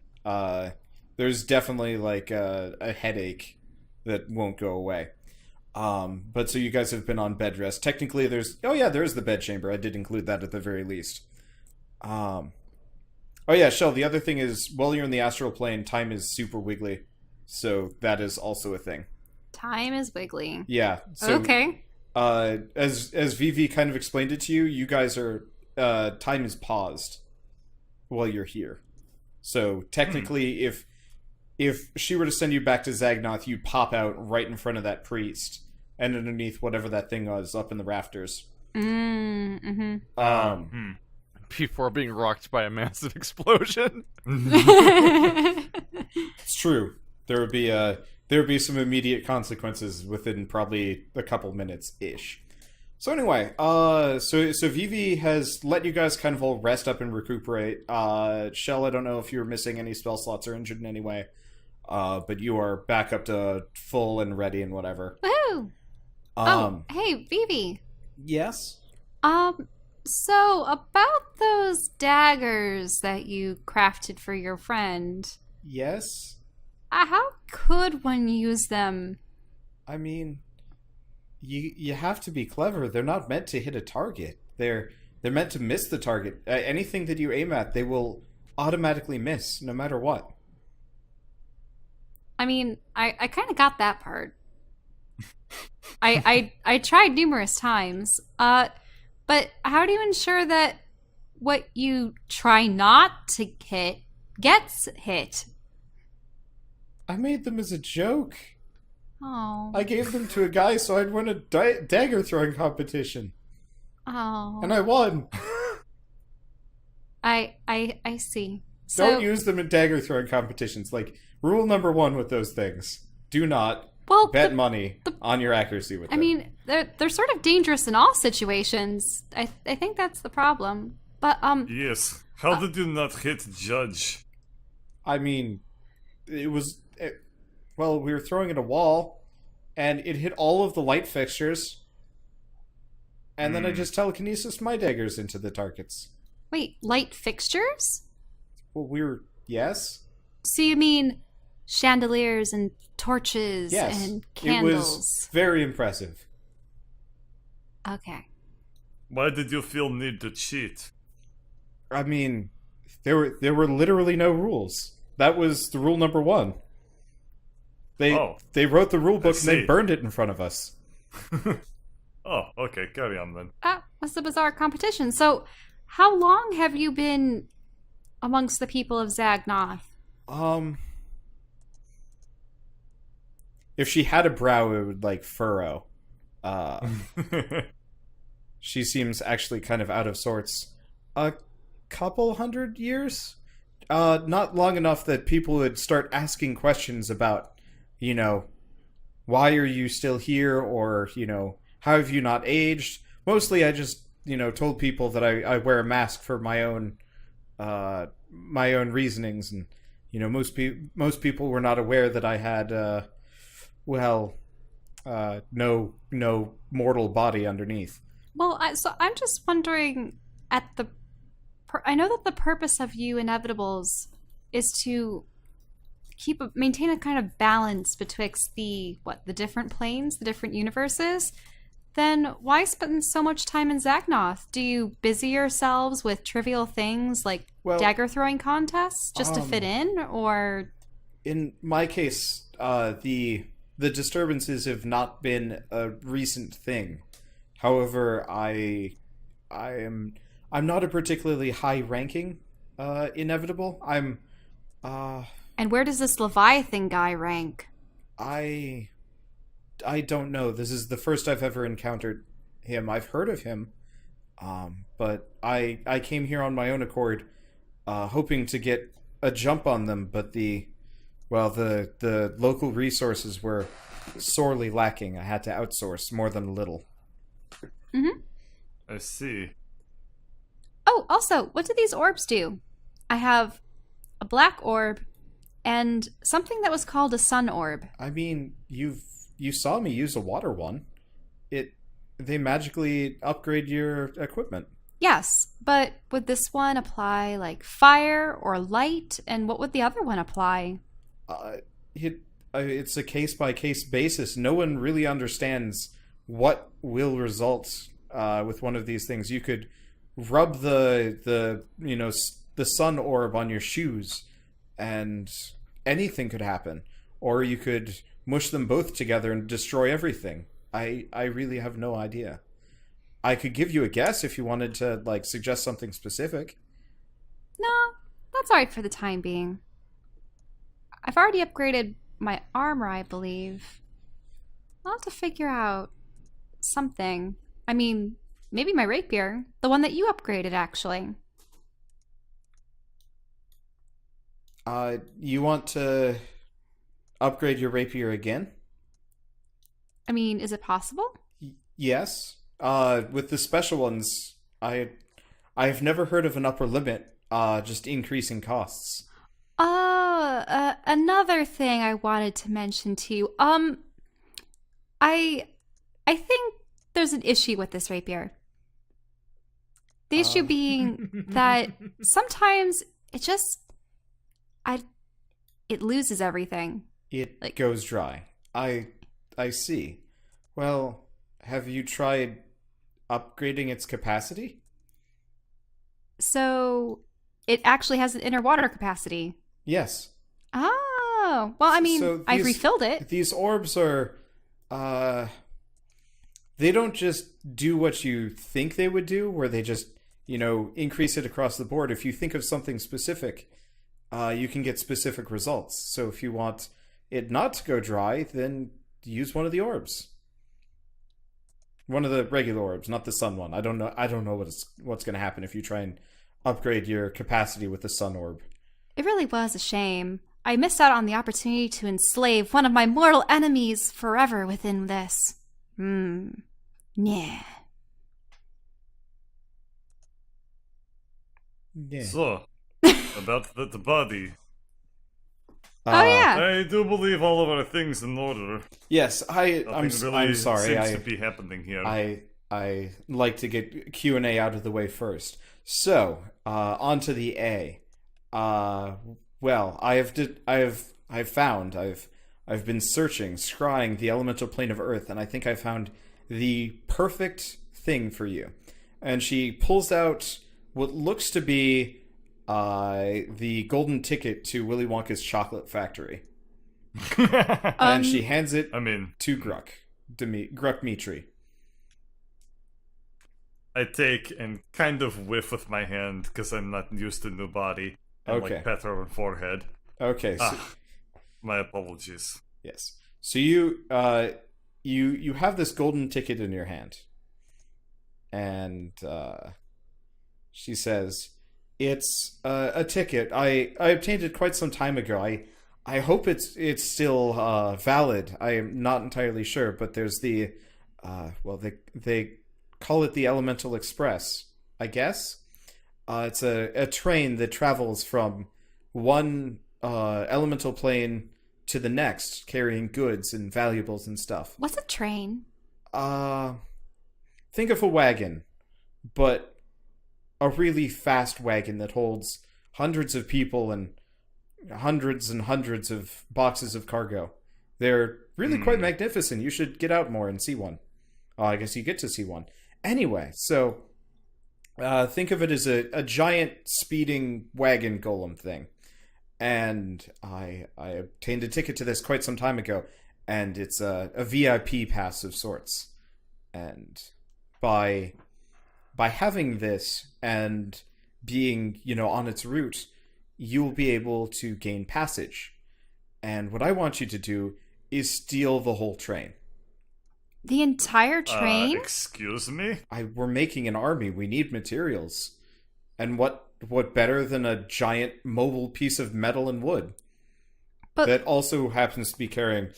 there's definitely like a headache that won't go away. But so you guys have been on bed rest. Technically, there's the bed chamber. I did include that at the very least. Oh yeah, Shell, the other thing is, while you're in the astral plane, time is super wiggly. So that is also a thing. Time is wiggly. Yeah. So, Okay. As Vivi kind of explained it to you, you guys are time is paused while you're here. So technically, if she were to send you back to Zagnoth, you'd pop out right in front of that priest and underneath whatever that thing was up in the rafters. Mm-hmm. Before being rocked by a massive explosion. It's true. There would be some immediate consequences within probably a couple minutes ish. So anyway, so Vivi has let you guys kind of all rest up and recuperate. Shell, I don't know if you were missing any spell slots or injured in any way, but you are back up to full and ready and whatever. Woo! Hey, Vivi. Yes. So about those daggers that you crafted for your friend, Yes. how could one use them? I mean, you have to be clever. They're not meant to hit a target. They're meant to miss the target. Anything that you aim at, they will automatically miss, no matter what. I mean, I kind of got that part. I tried numerous times. But how do you ensure that what you try not to hit gets hit? I made them as a joke. Oh. I gave them to a guy so I'd win a dagger throwing competition. Oh. And I won. I see. Don't use them in dagger throwing competitions. Like, rule number 1 with those things. Do not bet money on your accuracy with them. I mean, they're sort of dangerous in all situations. I think that's the problem. But Yes. How did you not hit Judge? I mean, we were throwing at a wall, and it hit all of the light fixtures, and then I just telekinesis my daggers into the targets. wait, light fixtures? Well, yes? So you mean chandeliers and torches Yes. and It candles? was very impressive. Okay. Why did you feel need to cheat? I mean, there were literally no rules. That was the rule number 1. They wrote the rule book and they see. burned it in front of us. Oh, okay, carry on then. That's a bizarre competition. So, how long have you been amongst the people of Zagnoth? If she had a brow, it would, like, furrow. She seems actually kind of out of sorts. A couple 100 years? Not long enough that people would start asking questions about, why are you still here? Or, how have you not aged? Mostly I just, told people that I wear a mask for my own reasonings. And, most people were not aware that I had, no mortal body underneath. Well, so I'm just wondering I know that the purpose of you inevitables is to maintain a kind of balance betwixt the different planes, the different universes. Then why spend so much time in Zagnoth? Do you busy yourselves with trivial things like dagger throwing contests just to fit in, or? In my case, the disturbances have not been a recent thing. However, I'm not a particularly high-ranking inevitable. And where does this Leviathan guy rank? I don't know. This is the first I've ever encountered him. I've heard of him, but I came here on my own accord, hoping to get a jump on them. But the local resources were sorely lacking. I had to outsource more than a little. Mm-hmm. I see. Oh, also, what do these orbs do? I have a black orb and something that was called a sun orb. I mean, you saw me use a water one. They magically upgrade your equipment. Yes, but would this one apply like fire or light, and what would the other one apply? It's a case-by-case basis. No one really understands what will result with one of these things. You could rub the sun orb on your shoes, and anything could happen. Or you could mush them both together and destroy everything. I really have no idea. I could give you a guess if you wanted to suggest something specific. No, that's alright for the time being. I've already upgraded my armor, I believe. I'll have to figure out something. I mean, maybe my rapier. The one that you upgraded, actually. You want to upgrade your rapier again? I mean, is it possible? Yes. With the special ones, I've never heard of an upper limit, just increasing costs. Another thing I wanted to mention to you. I think there's an issue with this rapier. The issue being that sometimes it loses everything. It goes dry. I see. Well, have you tried upgrading its capacity? So, it actually has an inner water capacity. Yes. Oh, well, I mean, I've refilled it. These orbs are, they don't just do what you think they would do, where they just, increase it across the board. If you think of something specific, you can get specific results. So if you want it not to go dry, then use one of the orbs. One of the regular orbs, not the sun one. I don't know what's going to happen if you try and upgrade your capacity with the sun orb. It really was a shame. I missed out on the opportunity to enslave one of my mortal enemies forever within this. Yeah. Yeah. So, about the body. Oh yeah. I do believe all of our things in order. Yes, I'm Really sorry. Seems to be happening here. I like to get Q&A out of the way first. So, on to the A. Well, I've been searching, scrying the elemental plane of Earth, and I think I found the perfect thing for you. And she pulls out what looks to be the golden ticket to Willy Wonka's chocolate factory. And she hands it to Gruck Mitri. I take and kind of whiff with my hand because I'm not used to new body. And pat her on the forehead. Okay. So, my apologies. Yes. So you have this golden ticket in your hand. And she says, "It's a ticket. I obtained it quite some time ago. I hope it's still valid. I am not entirely sure, but there's the they call it the Elemental Express, I guess. It's a train that travels from one elemental plane to the next, carrying goods and valuables and stuff. What's a train? Think of a wagon, but a really fast wagon that holds hundreds of people and hundreds of boxes of cargo. They're really quite magnificent. You should get out more and see one. I guess you get to see one. Anyway, so think of it as a giant speeding wagon golem thing. And I obtained a ticket to this quite some time ago, and it's a VIP pass of sorts. And by having this and being, on its route, you'll be able to gain passage. And what I want you to do is steal the whole train. The entire train? Excuse me? We're making an army. We need materials. And what better than a giant mobile piece of metal and wood that also happens to be carrying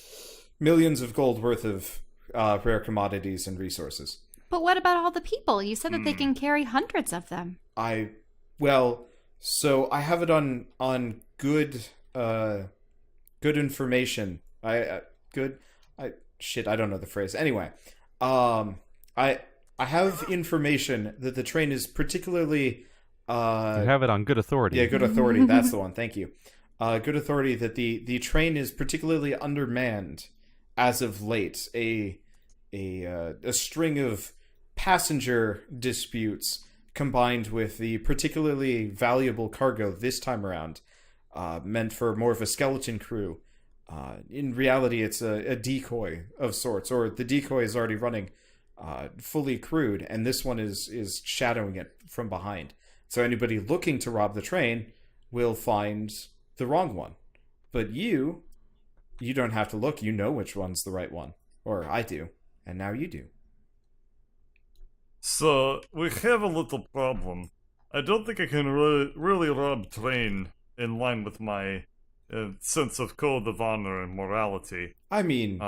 millions of gold worth of rare commodities and resources. But what about all the people? You said that they can carry hundreds of them. So I have it on good information. I don't know the phrase. Anyway, I have information that the train is particularly you have it on good authority. Yeah, good authority. That's the one. Thank you. Good authority that the train is particularly undermanned as of late. A string of passenger disputes combined with the particularly valuable cargo this time around, meant for more of a skeleton crew. In reality, it's a decoy of sorts, or the decoy is already running fully crewed, and this one is shadowing it from behind. So anybody looking to rob the train will find the wrong one. But you don't have to look. You know which one's the right one. Or I do. And now you do. So, we have a little problem. I don't think I can really rob train in line with my sense of code of honor and morality. I mean...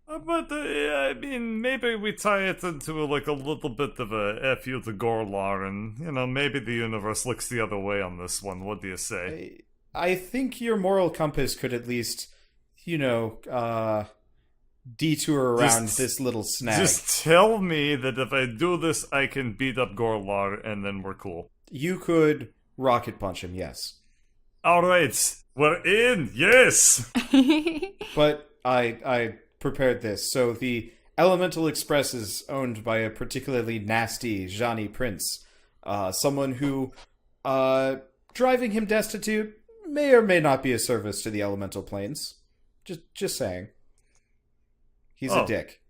maybe we tie it into a little bit of a F you to Gorlar, and, maybe the universe looks the other way on this one. What do you say? I think your moral compass could at least, detour around this little snag. Just tell me that if I do this, I can beat up Gorlar, and then we're cool. You could rocket punch him, yes. Alright, we're in, yes! But I prepared this. So the Elemental Express is owned by a particularly nasty Johnny Prince. Someone who, driving him destitute may or may not be a service to the elemental planes. Just saying. He's a dick.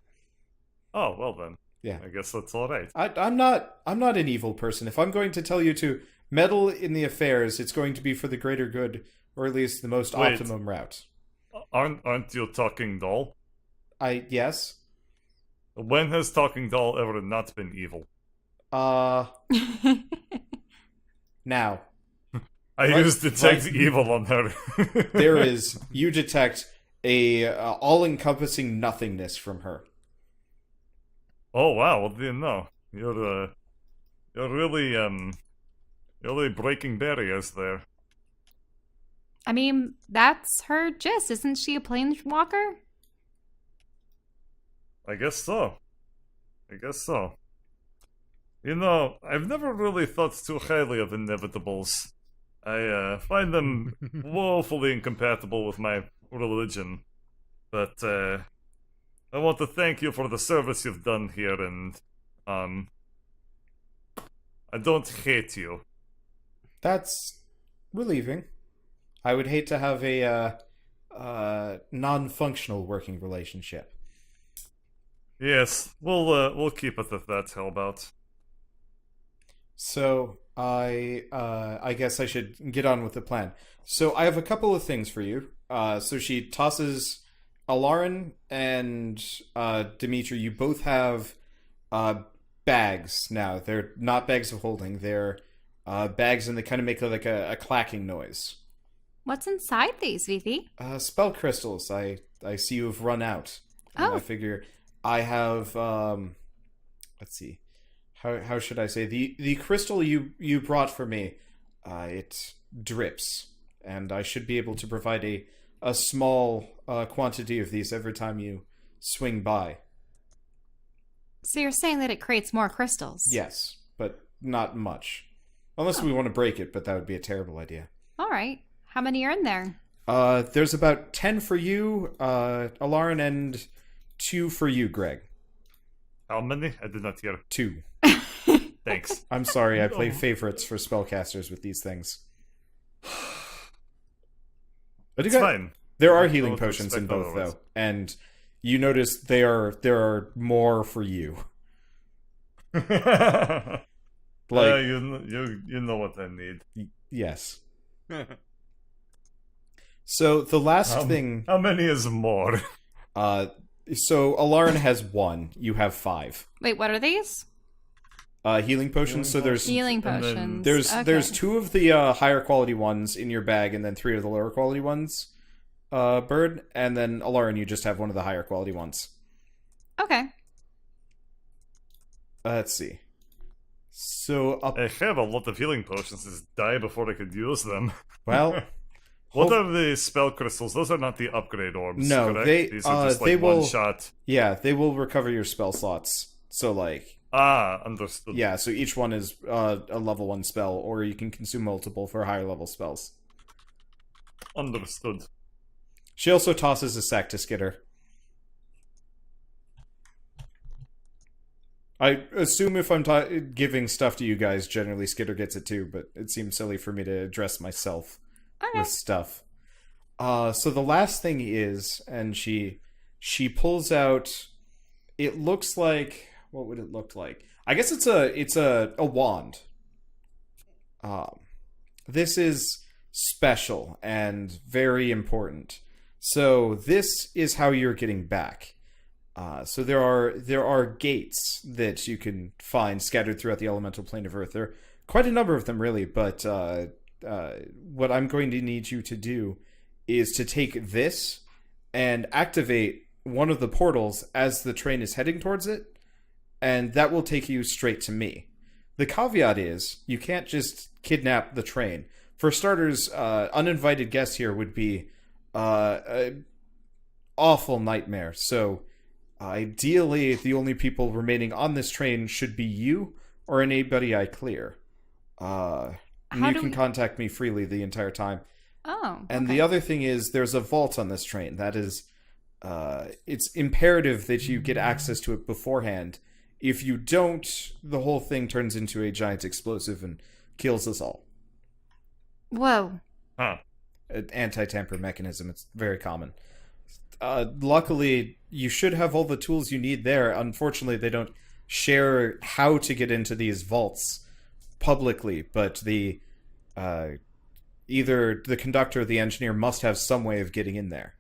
Oh, well then. Yeah. I guess that's alright. I'm not an evil person. If I'm going to tell you to meddle in the affairs, it's going to be for the greater good, or at least the most optimum route. Aren't you Talking Doll? Yes. When has Talking Doll ever not been evil? Now. I used detect evil on her. You detect a all-encompassing nothingness from her. Oh wow, what do you know? You're really breaking barriers there. I mean, that's her gist. Isn't she a planeswalker? I guess so. I've never really thought too highly of inevitables. I find them woefully incompatible with my religion. But, I want to thank you for the service you've done here, and, I don't hate you. That's relieving. I would hate to have a non-functional working relationship. Yes, we'll keep it at that, Hellbout. So, I guess I should get on with the plan. So, I have a couple of things for you. So she tosses Alarin and Dimitri. You both have bags now. They're not bags of holding. They're bags, and they kind of make like a clacking noise. What's inside these, Vivi? Spell crystals. I see you have run out. And I figure I have. Let's see. How should I say the crystal you brought for me? It drips, and I should be able to provide a small quantity of these every time you swing by. So you're saying that it creates more crystals? Yes, but not much. Unless we want to break it, but that would be a terrible idea. All right. How many are in there? There's about 10 for you, Alarin, and 2 for you, Greg. How many? I did not hear. 2. Thanks. I'm sorry, I play favorites for spellcasters with these things. But It's fine. There are I healing don't potions in expect both, otherwise. though, and you notice there are more for you. Like, you know what I need. yes. So the last thing, How many is more? so Alarin has 1. You have 5. Wait, what are these? Healing potions. So there's Healing And then potions. there's Okay. 2 of the higher quality ones in your bag, and then 3 of the lower quality ones. Bird, and then Alarin, you just have 1 of the higher quality ones. Okay. Let's see. So I have a lot of healing potions. Just die before I could use them. well, What are the spell crystals? Those are not the upgrade orbs. No, correct? These are just they like one will- shot. yeah, they will recover your spell slots. So like, Understood. yeah, so each one is a level 1 spell, or you can consume multiple for higher level spells. Understood. She also tosses a sack to Skitter. I assume if I'm giving stuff to you guys, generally Skitter gets it too, but it seems silly for me to address myself Okay. with stuff. So the last thing is, and she pulls out. It looks like, what would it look like? I guess it's a wand. This is special and very important. So this is how you're getting back. So there are gates that you can find scattered throughout the elemental plane of Earth. There are quite a number of them, really. But what I'm going to need you to do is to take this and activate one of the portals as the train is heading towards it, and that will take you straight to me. The caveat is you can't just kidnap the train. For starters, uninvited guests here would be an awful nightmare. So ideally, the only people remaining on this train should be you or anybody I clear. And How you do can we- contact me freely the entire time. Oh. And okay. the other thing is there's a vault on this train. That is, it's imperative that you get access to it beforehand. If you don't, the whole thing turns into a giant explosive and kills us all. Whoa. Huh. An anti-tamper mechanism. It's very common. Luckily, you should have all the tools you need there. Unfortunately, they don't share how to get into these vaults publicly, but the either the conductor or the engineer must have some way of getting in there.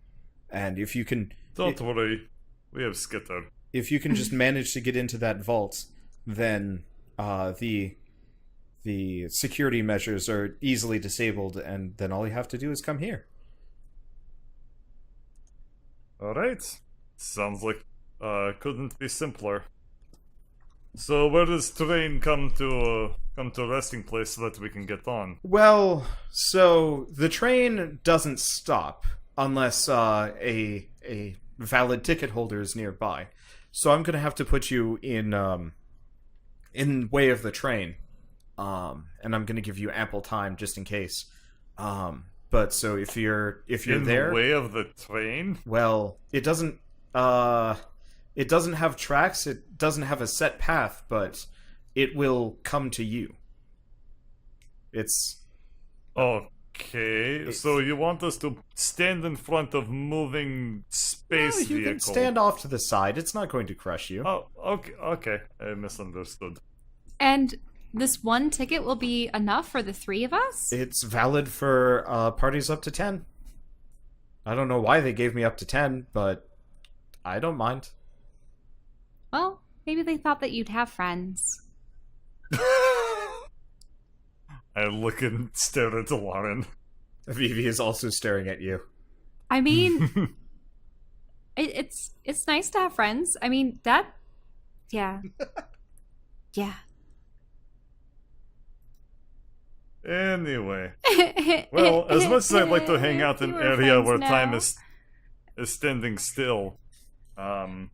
And if you can, Don't worry. We have Skitter. if you can just manage to get into that vault, then the security measures are easily disabled, and then all you have to do is come here. Alright. Sounds like couldn't be simpler. So where does train come to a resting place so that we can get on? Well, so the train doesn't stop unless a valid ticket holder is nearby. So I'm gonna have to put you in way of the train, and I'm gonna give you ample time just in case. But so if you're In there, the way of the train? well, it doesn't have tracks. It doesn't have a set path, but it will come to you. It's Okay, so you want us to stand in front of moving space you vehicle? can stand off to the side. It's not going to crush you. Oh, okay. I misunderstood. And this one ticket will be enough for the 3 of us? It's valid for parties up to 10. I don't know why they gave me up to 10, but I don't mind. Well, maybe they thought that you'd have friends. I look and stare at Lauren. Vivi is also staring at you. I mean, it's nice to have friends. I mean, yeah. Yeah. Anyway. Well, as much as I'd like to hang out in an We're area friends where now. time is standing still, not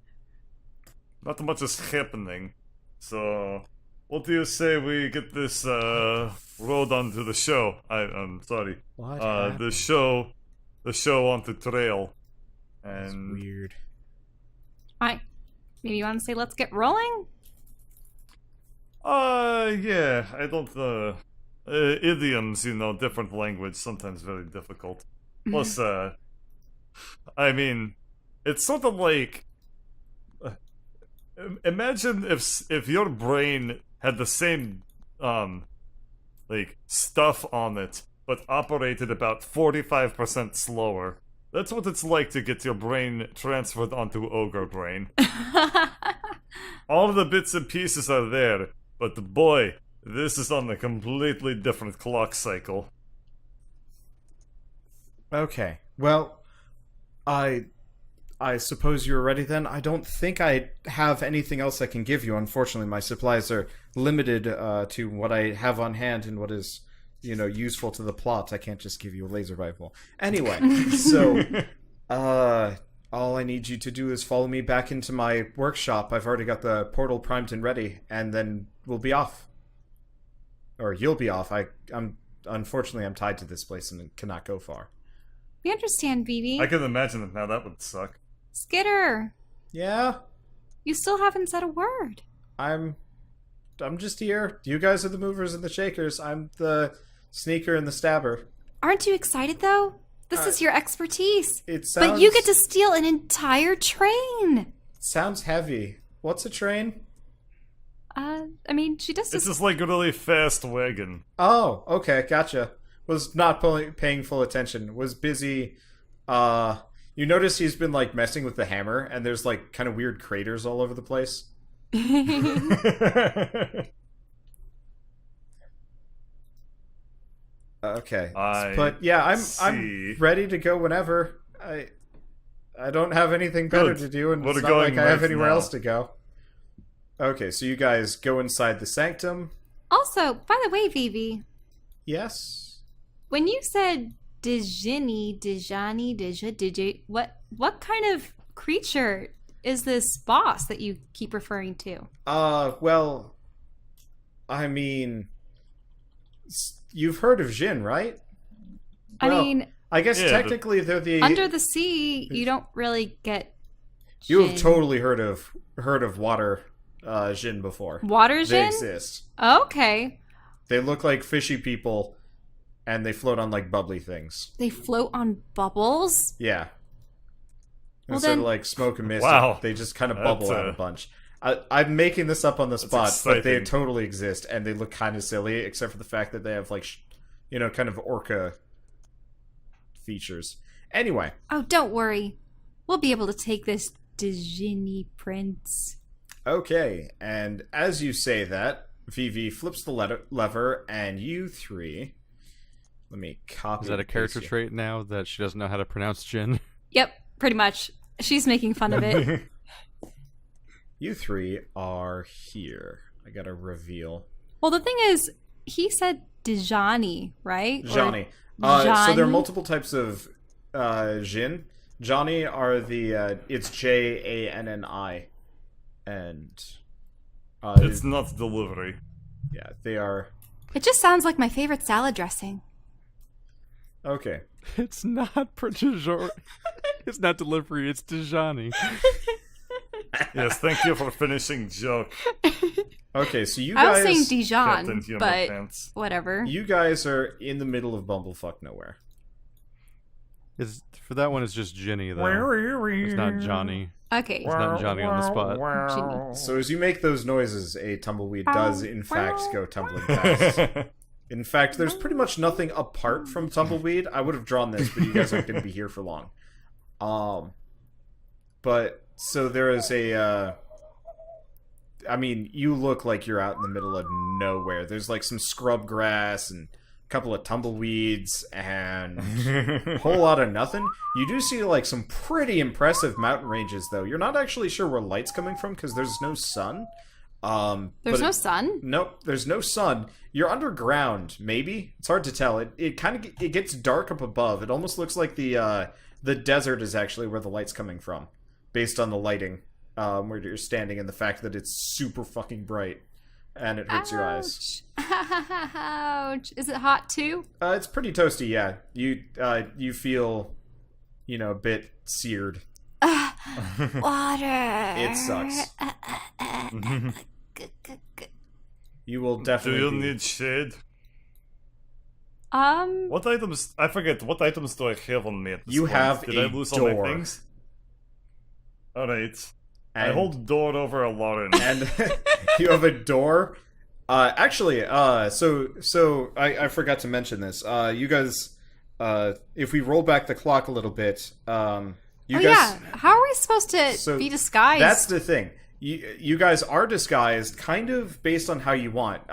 much is happening. So, what do you say we get this road onto the show? I'm sorry. What The happened? show onto trail. That's And weird. Fine. Maybe you want to say let's get rolling? yeah, I don't, idioms, different language, sometimes very difficult. Plus, I mean, it's sort of like, imagine if your brain had the same, like, stuff on it, but operated about 45% slower. That's what it's like to get your brain transferred onto Ogre Brain. All of the bits and pieces are there, but boy, this is on a completely different clock cycle. Okay. Well, I suppose you're ready then. I don't think I have anything else I can give you. Unfortunately, my supplies are limited to what I have on hand and what is, useful to the plot. I can't just give you a laser rifle. Anyway, so all I need you to do is follow me back into my workshop. I've already got the portal primed and ready, and then we'll be off. Or you'll be off. I'm unfortunately I'm tied to this place and cannot go far. We understand, Vivi. I can imagine that now. That would suck. Skitter, Yeah, you still haven't said a word. I'm just here. You guys are the movers and the shakers. I'm the sneaker and the stabber. Aren't you excited, though? This is your expertise. It sounds But you get to steal an entire train. sounds heavy. What's a train? I mean, she does It's just... just like a really fast wagon. Oh, okay, gotcha. Was not paying full attention. Was busy. You notice he's been like messing with the hammer, and there's like kind of weird craters all over the place. Okay, I but yeah, I'm see. ready to go whenever. I don't have anything better Good. to do, and We're it's not like going I have right anywhere now. else to go. Okay, so you guys go inside the sanctum. Also, by the way, Vivi, Yes. when you said Dijini, what kind of creature is this boss that you keep referring to? Well, I mean, you've heard of Jin, right? I Well, mean, I guess Yeah, technically they're the under the sea, you don't really get You have Jin. totally heard of water Jin before. Water They Jin? exist. Okay. They look like fishy people, and they float on like bubbly things. They float on bubbles? Yeah. Well, Instead then- of like smoke and mist, Wow. they just kind of That's, bubble out a bunch. I'm making this up on the spot, but they exciting. totally exist, and they look kind of silly, except for the fact that they have like, kind of orca features. Anyway, Oh, don't worry. We'll be able to take this Dijini prince. okay, and as you say that, Vivi flips the lever, and you three. Let me copy. Is that a and paste character you. trait now that she doesn't know how to pronounce Jin? Yep, pretty much. She's making fun of it. You three are here. I gotta reveal. Well, the thing is, he said Dijani, right? Or Johnny. So there are Johnny? multiple types of Jin. Johnny are the it's Janni, and It's not delivery. yeah, they are It just sounds like my favorite salad dressing. okay. It's not It's not delivery, it's Dijani. Yes, thank you for finishing joke, Okay, so you I was guys, saying Captain Dijon, Human but Pants. whatever. you guys are in the middle of bumblefuck nowhere. For that one, it's just Ginny, though. It's not Johnny. Okay. It's not Johnny on the spot. Ginny. So as you make those noises, a tumbleweed does in fact go tumbling past. In fact, there's pretty much nothing apart from tumbleweed. I would have drawn this, but you guys aren't going to be here for long. But so there is a. I mean, you look like you're out in the middle of nowhere. There's like some scrub grass and a couple of tumbleweeds and a whole lot of nothing. You do see like some pretty impressive mountain ranges, though. You're not actually sure where light's coming from because there's no sun. There's but no sun? Nope, there's no sun. You're underground, maybe? It's hard to tell. It kind of it gets dark up above. It almost looks like the desert is actually where the light's coming from, based on the lighting, where you're standing and the fact that it's super fucking bright, and it hurts your eyes. Ouch. Is it hot too? It's pretty toasty, yeah. You feel, a bit seared. Water. It sucks. You will Do definitely. you need shade? Um, What items? I forget. What items do I have on me at this You point? have Did a I lose all my door. things? Alright. I And- hold door over a Lauren. and you have a door. Actually, so I forgot to mention this. You guys, if we roll back the clock a little bit, you guys. yeah. How are we supposed to So be disguised? That's the thing. You guys are disguised, kind of based on how you want.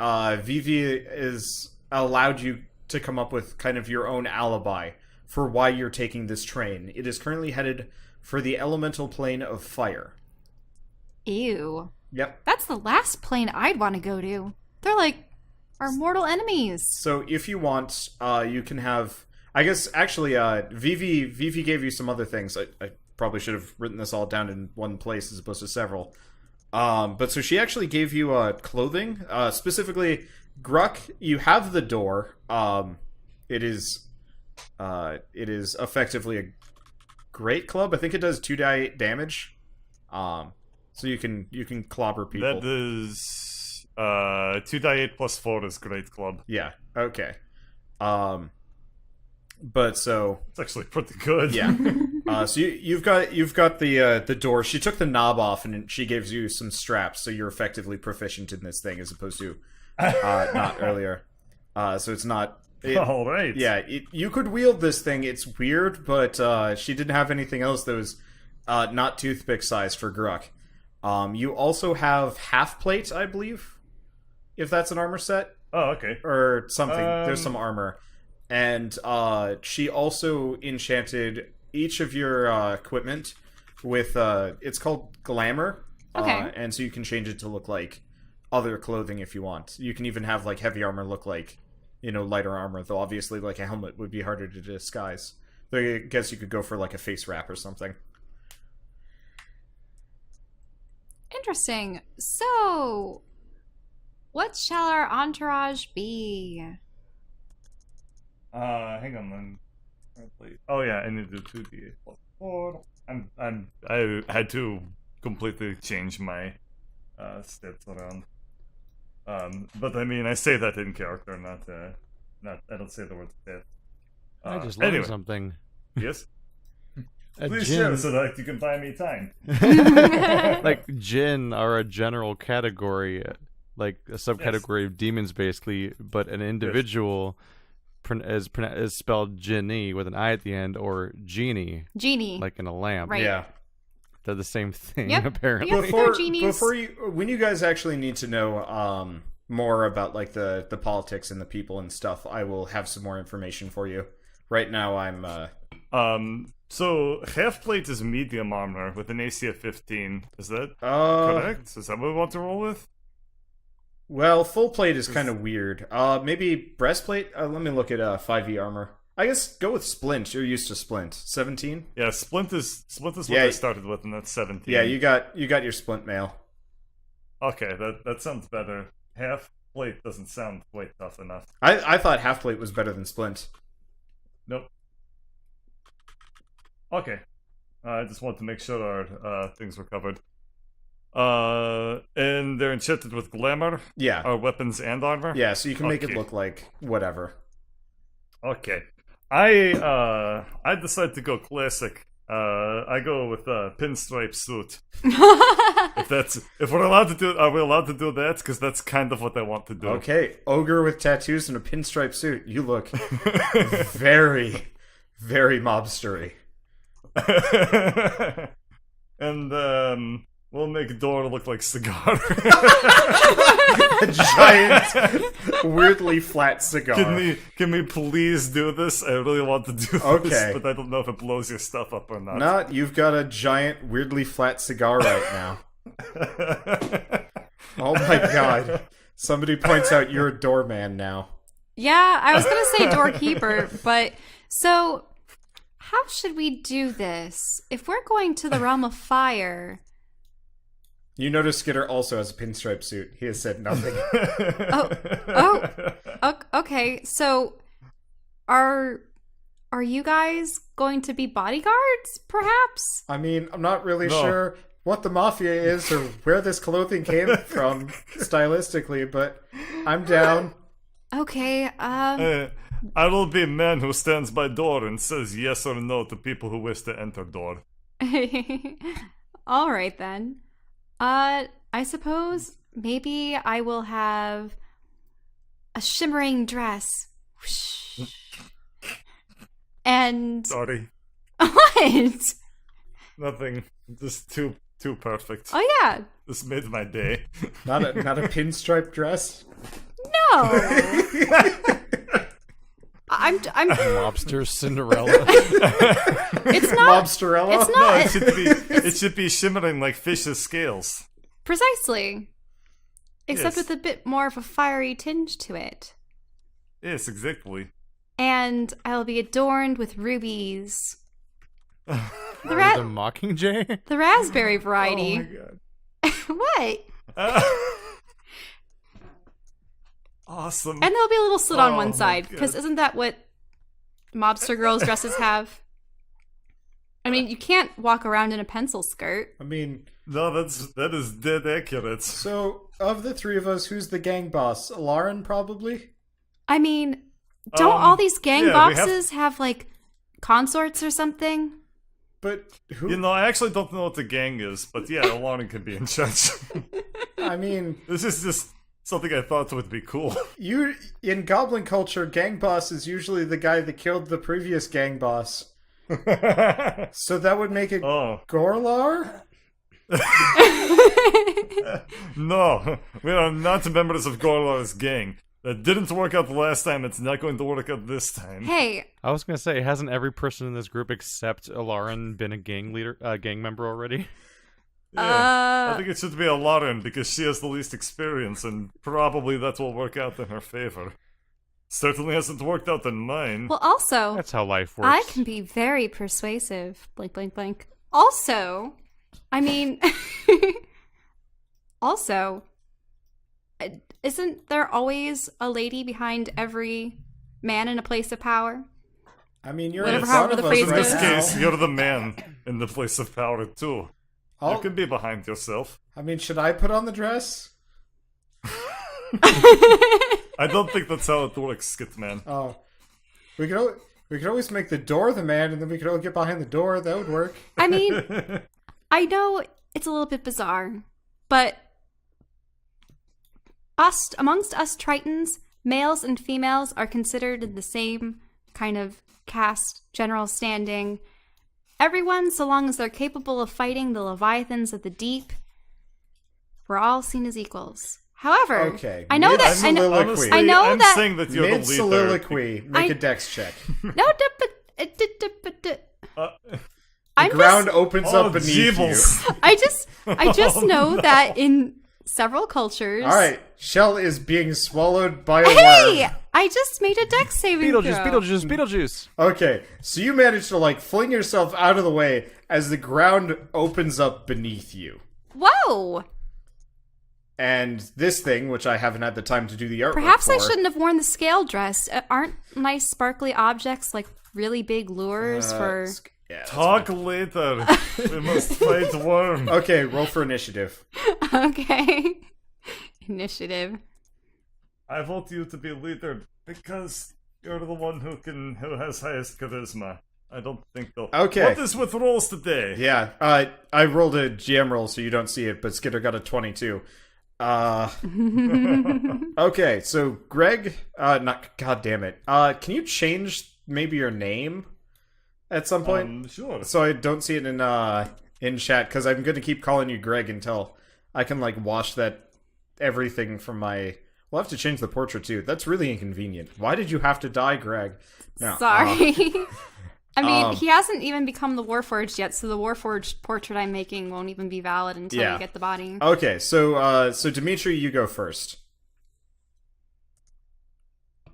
Vivi is allowed you to come up with kind of your own alibi for why you're taking this train. It is currently headed for the elemental plane of fire. Ew. Yep. That's the last plane I'd want to go to. They're like our mortal enemies. So if you want, you can have. I guess actually, Vivi gave you some other things. I probably should have written this all down in one place as opposed to several. But so she actually gave you clothing, specifically Gruck. You have the door. It is effectively a great club. I think it does 2d8 damage. So you can clobber people. That is 2d8 plus 4 is great club. Yeah. Okay. But so It's actually pretty good. yeah. So you've got the door. She took the knob off and she gives you some straps, so you're effectively proficient in this thing as opposed to not earlier. So it's not. All right. Yeah, you could wield this thing. It's weird, but she didn't have anything else that was not toothpick size for Gruck. You also have half plate, I believe, if that's an armor set Oh, okay. or something. There's some armor, and she also enchanted each of your equipment with it's called glamour. Okay. And so you can change it to look like other clothing if you want. You can even have like heavy armor look like lighter armor, though obviously like a helmet would be harder to disguise. Though I guess you could go for like a face wrap or something. Interesting. So, what shall our entourage be? Hang on then. Oh yeah, I need to do 2d8 plus 4. I had to completely change my stats around. But I mean, I say that in character, not. I don't say the word stat. I just learned anyway. something. Yes. A Please djinn- share so that you can buy me time. like djinn are a general category, like a subcategory of demons, basically. But an individual is spelled jinni with an I at the end, or genie, Genie. like in a lamp. Right. Yeah. They're the same thing, Yep. apparently. Yep. They're genies. When you guys actually need to know more about like the politics and the people and stuff, I will have some more information for you. Right now, I'm So half plate is medium armor with an AC of 15. Is that correct? Is that what we want to roll with? Well, full plate is kind of weird. Maybe breastplate. Let me look at 5e armor. I guess go with splint. You're used to splint. 17. Yeah, splint is what Yeah. I started with, and that's 17. Yeah, you got your splint mail. Okay, that sounds better. Half plate doesn't sound quite tough enough. I thought half plate was better than splint. Nope. Okay. I just want to make sure our things were covered. And they're enchanted with glamour, Yeah. our weapons and armor? Yeah, so you can make it Okay. look like whatever. Okay. I decide to go classic. I go with a pinstripe suit. If we're allowed to do, are we allowed to do that? Because that's kind of what I want to do. Okay, ogre with tattoos and a pinstripe suit. You look very, very mobstery. And we'll make door look like cigar. A giant, weirdly flat cigar. Can we please do this? I really want to do Okay. this, but I don't know if it blows your stuff up or not. Not, you've got a giant, weirdly flat cigar right now. Oh my god. Somebody points out you're a doorman now. Yeah, I was going to say doorkeeper, but so how should we do this? If we're going to the realm of fire... You notice Skitter also has a pinstripe suit. He has said nothing. Okay. So are you guys going to be bodyguards, perhaps? I mean, I'm not really sure what the Mafia is or where this clothing came from stylistically, but I'm down. Okay, I will be a man who stands by door and says yes or no to people who wish to enter door. all right then. I suppose maybe I will have a shimmering dress. And Sorry. what? Nothing. Just too perfect. Oh yeah. This made my day. Not a pinstripe dress? No. I'm Lobster Cinderella. It's not Mobsterella? It's not It should be shimmering like fish's scales. precisely. Except Yes. with a bit more of a fiery tinge to it. Yes, exactly. And I'll be adorned with rubies. The Mockingjay? The raspberry Oh variety. my god. What? Awesome. And there'll be a little slit on Oh one my side, because God. isn't that what mobster girls' dresses have? I mean, you can't walk around in a pencil skirt. I mean, No, that is dead accurate. so of the three of us, who's the gang boss? Lauren, probably? I mean, don't all these gang yeah, we bosses have, like, consorts or something? But who? You know, I actually don't know what the gang is, but yeah, Lauren could be in charge. I mean, This is just something I thought would be cool. you in Goblin culture, gang boss is usually the guy that killed the previous gang boss. So that would make it Oh. Gorlar? No, we are not members of Gorlar's gang. That didn't work out the last time, it's not going to work out this time. Hey, I was gonna say, hasn't every person in this group except Alarin been a gang member already? Yeah, I think it should be a Lauren because she has the least experience, and probably that will work out in her favor. Certainly hasn't worked out in mine. well, also, That's how life works. I can be very persuasive. Blank, blank, blank. Also, I mean, also, isn't there always a lady behind every man in a place of power? I mean, you're Whatever, in front however of the us phrase in right this goes. now. case, you're the man in the place of power too. You I'll- can be behind yourself. I mean, should I put on the dress? I don't think that's how it works, Skitman. Oh, we could always make the door the man, and then we could all get behind the door. That would work. I mean, I know it's a little bit bizarre, but amongst us Tritons, males and females are considered in the same kind of caste, general standing. Everyone, so long as they're capable of fighting the leviathans of the deep, we're all seen as equals. However, Okay, I know that I know, mid-soliloquy. I know I'm that saying that you're the Mid leader. soliloquy. Make I- a dex check. no, Uh, I'm Ground just, opens oh, up beneath Jeebles. I just know that in several cultures. you. All right, Shell is being swallowed by a Hey, worm. I just made a dex saving Beetlejuice, throw. Beetlejuice. Okay, so you manage to like fling yourself out of the way as the ground opens up beneath you. Whoa! And this thing, which I haven't had the time to do the artwork Perhaps for, I shouldn't have worn the scale dress. Aren't nice sparkly objects like really big lures for... Yeah, that's Talk later. We must fight worm. fine. Okay, roll for initiative. Okay. Initiative. I vote you to be leader because you're the one who has highest charisma. I don't think they'll. Okay. What is with rolls today? Yeah, I rolled a GM roll so you don't see it, but Skitter got a 22. Okay, so Greg, god damn it. Can you change maybe your name at some point? Sure. So I don't see it in chat, because I'm going to keep calling you Greg until I can, like, wash that everything from my... We'll have to change the portrait, too. That's really inconvenient. Why did you have to die, Greg? No, Sorry. I mean, he hasn't even become the Warforged yet, so the Warforged portrait I'm making won't even be valid until we get the body. Okay, so Dimitri, you go first.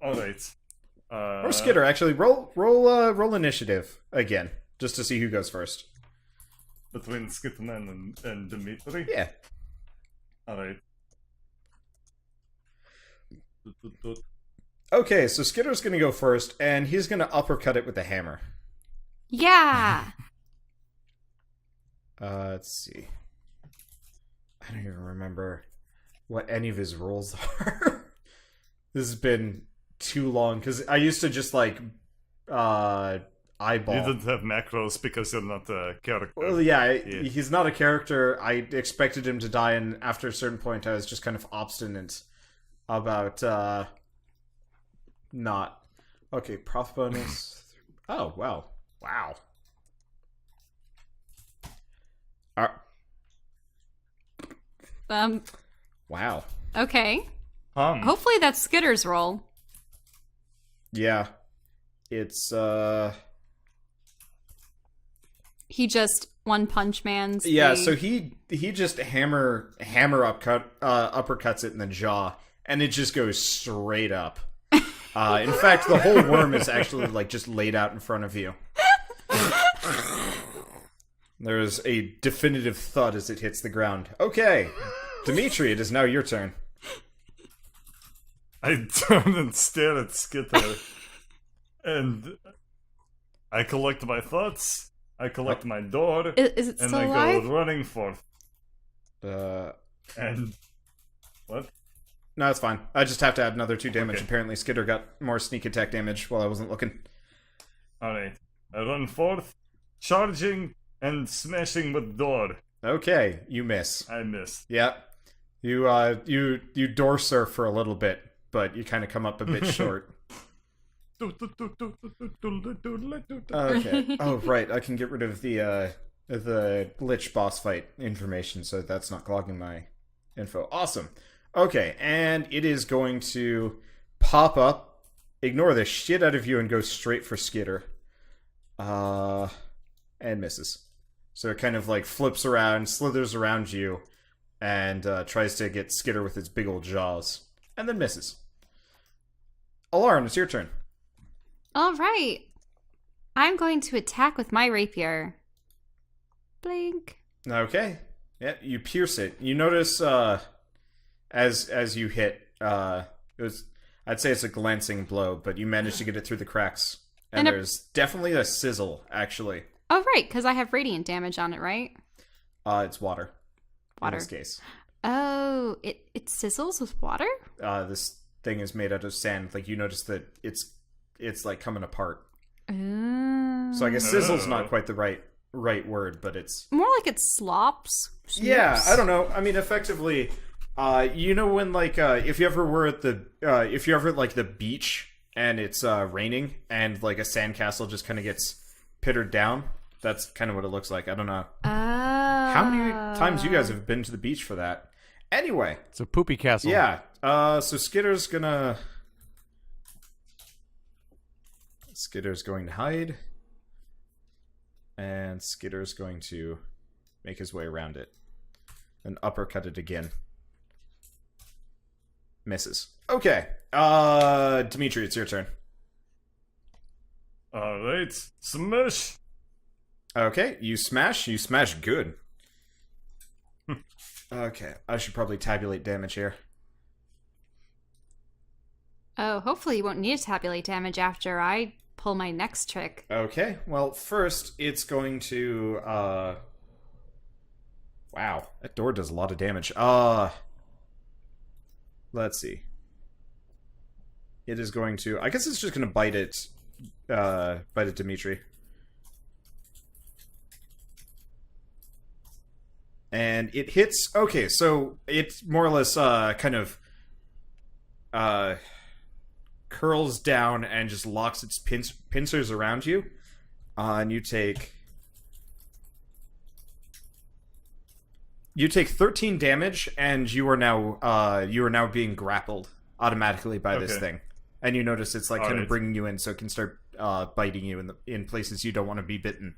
Alright. Or Skitter, actually, roll initiative again, just to see who goes first. Between Skitterman and Dimitri? Yeah. Alright. Okay, so Skitter's gonna go first, and he's gonna uppercut it with the hammer. Yeah! Let's see. I don't even remember what any of his rolls are. This has been too long, because I used to just, like, eyeball. You didn't have macros because you're not a character. Well, yeah, he's not a character. I expected him to die, and after a certain point, I was just kind of obstinate about, not. Okay, prof bonus. Oh, wow. Wow. Wow. Okay. Hum. Hopefully that's Skitter's roll. Yeah. It's, He just one punch man's. Yeah, so he just hammer uppercuts it in the jaw, and it just goes straight up. In fact, the whole worm is actually like just laid out in front of you. There's a definitive thud as it hits the ground. Okay, Dimitri, it is now your turn. I turn and stare at Skitter, and I collect my thoughts. I collect my door, Is it and still I alive? go running forth. And what? no, it's fine. I just have to add another 2 damage. Okay. Apparently, Skitter got more sneak attack damage while I wasn't looking. Alright. I run forth, charging and smashing with door. Okay, you miss. I missed. Yep. You door surf for a little bit, but you kind of come up a bit short. Okay. Oh, right. I can get rid of the Lich boss fight information, so that's not clogging my info. Awesome. Okay, and it is going to pop up, ignore the shit out of you, and go straight for Skitter. And misses. So it kind of like flips around, slithers around you, and tries to get Skitter with its big old jaws, and then misses. Alarm, it's your turn. All right. I'm going to attack with my rapier. Blink. Okay. Yeah, you pierce it. You notice as you hit, I'd say it's a glancing blow, but you manage to get it through the cracks. And there's definitely a sizzle, actually. Oh, right, because I have radiant damage on it, right? It's water. Water. In this case. Oh, it sizzles with water? This thing is made out of sand. Like, you notice that it's like coming apart. So I guess sizzle's not quite the right word, but it's more like it slops. Yeah, I don't know. I mean, effectively, you know when like if you ever were at the beach and it's raining and like a sandcastle just kind of gets pittered down, that's kind of what it looks like. I don't know how many times you guys have been to the beach for that. Anyway, It's a poopy castle. yeah. So Skitter's going to hide. And Skitter's going to make his way around it. And uppercut it again. Misses. Okay. Dimitri, it's your turn. Alright. Smash! Okay, you smash good. Okay, I should probably tabulate damage here. Oh, hopefully you won't need to tabulate damage after I pull my next trick. Okay, well, first, it's going to, wow, that door does a lot of damage. Let's see. It is going to, I guess it's just going to bite it, Dimitri. And it hits, okay, so it more or less, kind of, curls down and just locks its pincers around you, and you take 13 damage, and you are now being grappled automatically by this thing, and you notice it's like kind of bringing you in, so it can start biting you in places you don't want to be bitten.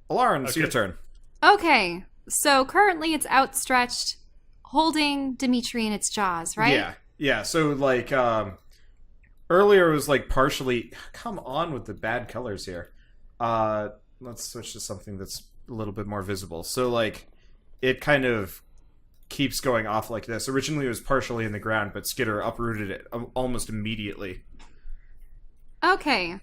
Alarm, it's your Okay. turn. Okay, so currently it's outstretched, holding Dimitri in its jaws, right? Yeah. So like earlier it was like partially. Come on with the bad colors here. Let's switch to something that's a little bit more visible. So like it kind of keeps going off like this. Originally it was partially in the ground, but Skitter uprooted it almost immediately. Okay,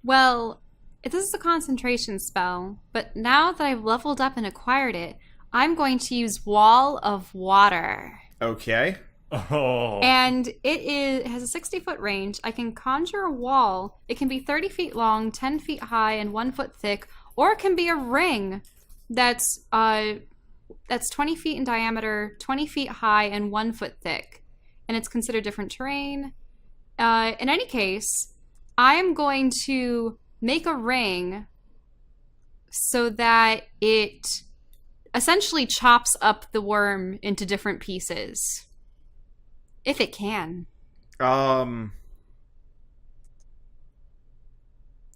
well, this is a concentration spell, but now that I've leveled up and acquired it, I'm going to use Wall of Water. Okay. Oh. And it has a 60-foot range. I can conjure a wall. It can be 30 feet long, 10 feet high, and 1 foot thick, or it can be a ring that's 20 feet in diameter, 20 feet high, and 1 foot thick. And it's considered different terrain. In any case, I'm going to make a ring so that it essentially chops up the worm into different pieces. If it can.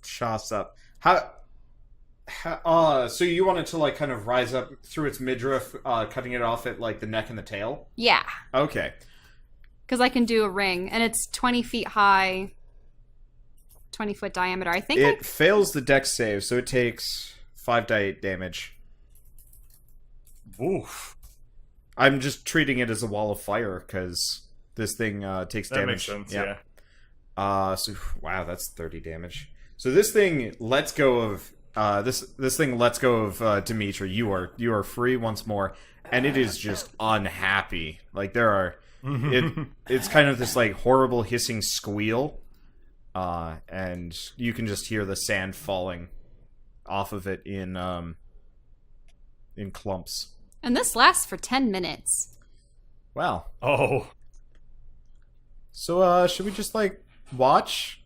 Chops up. So you want it to like kind of rise up through its midriff, cutting it off at like the neck and the tail? Yeah. Okay. Because I can do a ring, and it's 20 feet high, 20-foot diameter. I think It fails the dex save, so it takes 5d8 damage. Oof. I'm just treating it as a wall of fire because this thing takes That damage. makes sense, yeah. So wow, that's 30 damage. So this thing lets go of this thing lets go of Dimitri. You are free once more, and it is just unhappy. Like there are, it's kind of this like horrible hissing squeal, and you can just hear the sand falling off of it in clumps. And this lasts for 10 minutes. Wow. Oh. So should we just like watch?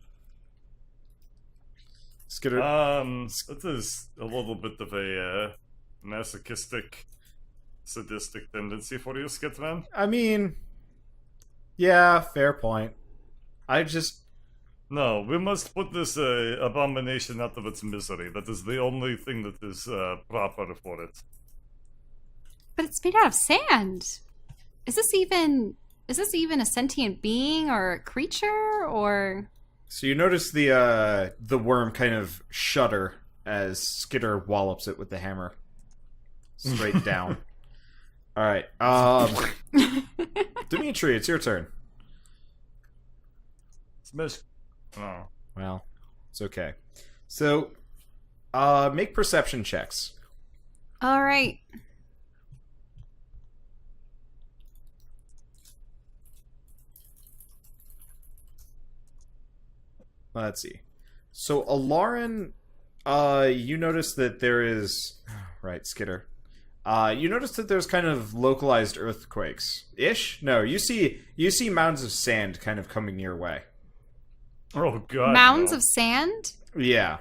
Skitter. It is a little bit of a masochistic, sadistic tendency for you, Skitman. I mean, yeah, fair point. I just No, we must put this abomination out of its misery. That is the only thing that is proper for it. But it's made out of sand. Is this even a sentient being or a creature or? So you notice the worm kind of shudder as Skitter wallops it with the hammer straight down. All right, Dimitri, it's your turn. Smash. Oh. Well, it's okay. So, make perception checks. All right. Let's see. So, Alarin, you notice that there is... Right, Skitter. You notice that there's kind of localized earthquakes-ish? No, you see mounds of sand kind of coming your way. Oh, God. Mounds no. of sand? Yeah.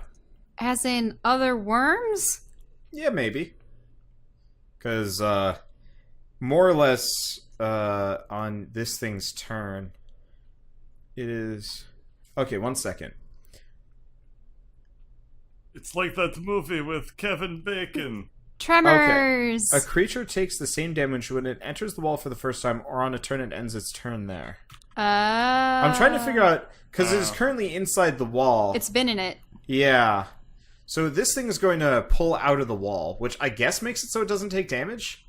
As in other worms? Yeah, maybe. Because, more or less, on this thing's turn, it is... Okay, 1 second. It's like that movie with Kevin Bacon. Tremors. A creature takes the same damage when it enters the wall for the first time, or on a turn it ends its turn there. I'm trying to figure out, because it is currently inside the wall. It's been in it. Yeah. So this thing is going to pull out of the wall, which I guess makes it so it doesn't take damage?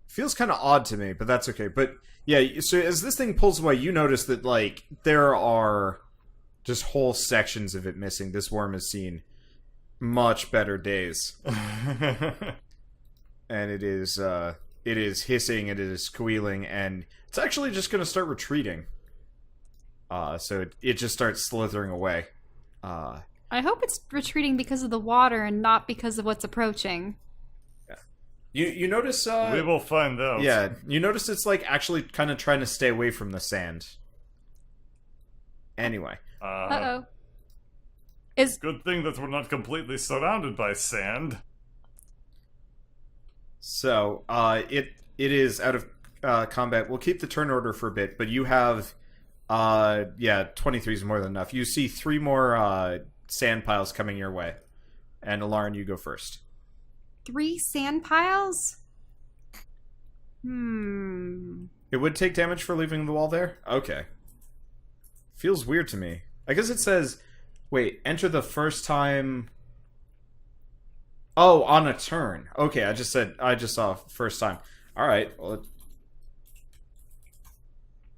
Feels kind of odd to me, but that's okay. But yeah, so as this thing pulls away, you notice that, like, there are just whole sections of it missing. This worm has seen much better days. And it is hissing, it is squealing, and it's actually just going to start retreating. So it just starts slithering away. I hope it's retreating because of the water and not because of what's approaching. You notice... we will find out. Yeah, you notice it's like actually kind of trying to stay away from the sand. Anyway. Uh-oh. Good thing that we're not completely surrounded by sand. So, it is out of combat. We'll keep the turn order for a bit, but you have Yeah, 23 is more than enough. You see 3 more sand piles coming your way. And Alarin, you go first. 3 sand piles? It would take damage for leaving the wall there? Okay. Feels weird to me. I guess it says, wait, enter the first time... Oh, on a turn. Okay, I just saw first time. Alright, well...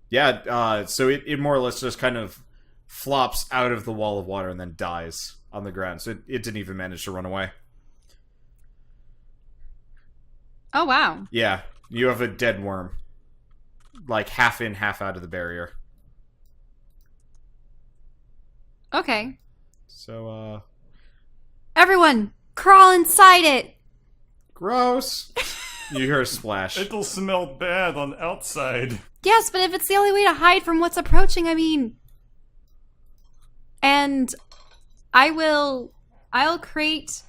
Yeah, so it more or less just kind of flops out of the wall of water and then dies on the ground. So it didn't even manage to run away. Oh, wow. Yeah, you have a dead worm. Like, half in, half out of the barrier. Okay. So, Everyone, crawl inside it! gross! You hear a splash. It'll smell bad on outside. Yes, but if it's the only way to hide from what's approaching, I mean... And I'll create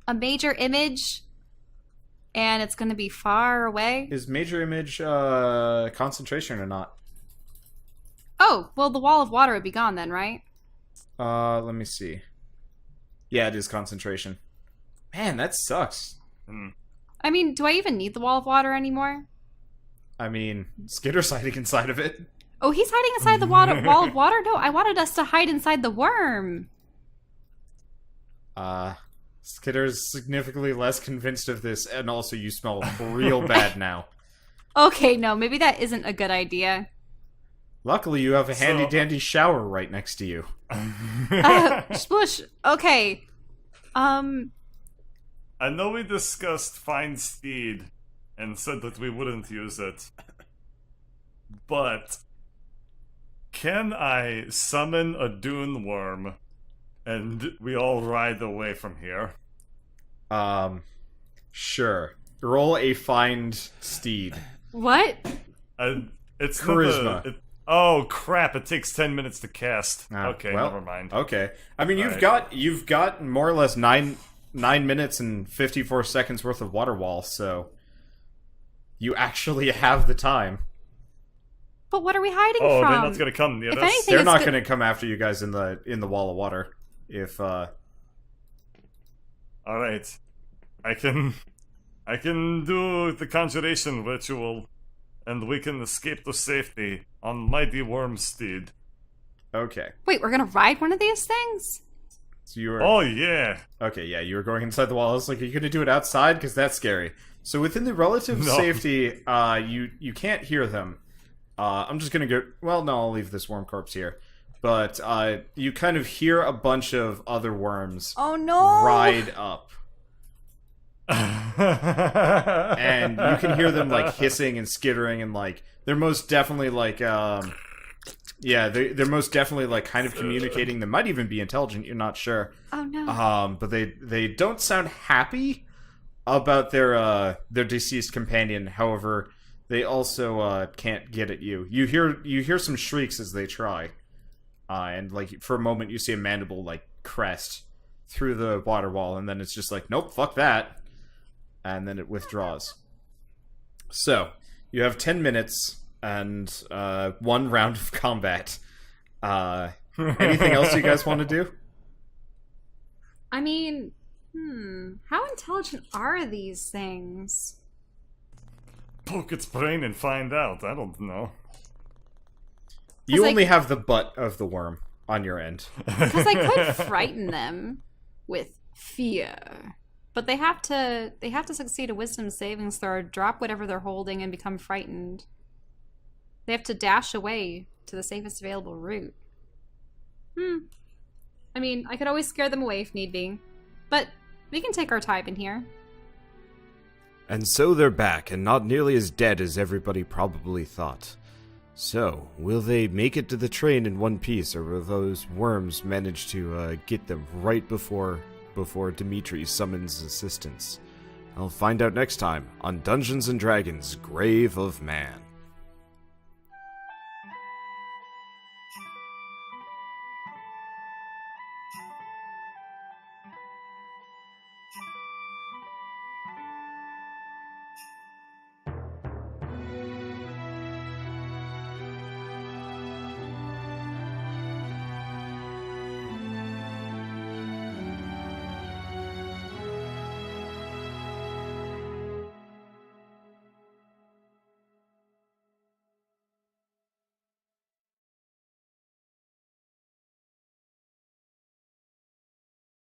a major image, and it's going to be far away. Is major image concentration or not? Oh, well, the wall of water would be gone then, right? Let me see. Yeah, it is concentration. Man, that sucks. I mean, do I even need the wall of water anymore? I mean, Skitter's hiding inside of it. Oh, he's hiding inside the wall of water? No, I wanted us to hide inside the worm. Skitter's significantly less convinced of this, and also you smell real bad now. Okay, no, maybe that isn't a good idea. Luckily, you have a handy-dandy shower right next to you. Splish, okay. I know we discussed Find Steed and said that we wouldn't use it. But can I summon a duneworm and we all ride away from here? Sure. Roll a Find Steed. What? It's Charisma. Oh crap! It takes 10 minutes to cast. Okay, well, never mind. Okay. I mean, you've got more or less 9 minutes and 54 seconds worth of water wall, so you actually have the time. But what are we hiding Oh, from? they're not gonna come near If us. anything, They're not going to come after you guys in the wall of water. If All right, I can do the conjuration ritual, and we can escape to safety on mighty worm steed. okay, Wait, we're gonna ride one of these things? so you were Oh yeah. okay. Yeah, you were going inside the wall. I was like, are you going to do it outside? Because that's scary. So within the relative No. safety, you can't hear them. I'm just gonna go. Well, no, I'll leave this worm corpse here. But you kind of hear a bunch of other worms Oh no! ride up, and you can hear them like hissing and skittering, and like they're most definitely like yeah, they're most definitely like kind of communicating. They might even be intelligent. You're not sure. Oh no! But they don't sound happy about their deceased companion. However, they also can't get at you. You hear some shrieks as they try, and like for a moment you see a mandible like crest through the water wall, and then it's just like, nope, fuck that, and then it withdraws. So you have 10 minutes and 1 round of combat. Anything else you guys want to do? I mean, how intelligent are these things? Poke its brain and find out. I don't know. You like- only have the butt of the worm on your end. Because I could frighten them with fear, but they have to succeed a wisdom savings throw, drop whatever they're holding, and become frightened. They have to dash away to the safest available route. I mean, I could always scare them away if need be, but we can take our time in here. And so they're back, and not nearly as dead as everybody probably thought. So, will they make it to the train in one piece, or will those worms manage to get them right before Dimitri summons assistance? I'll find out next time on Dungeons & Dragons: Grave of Man.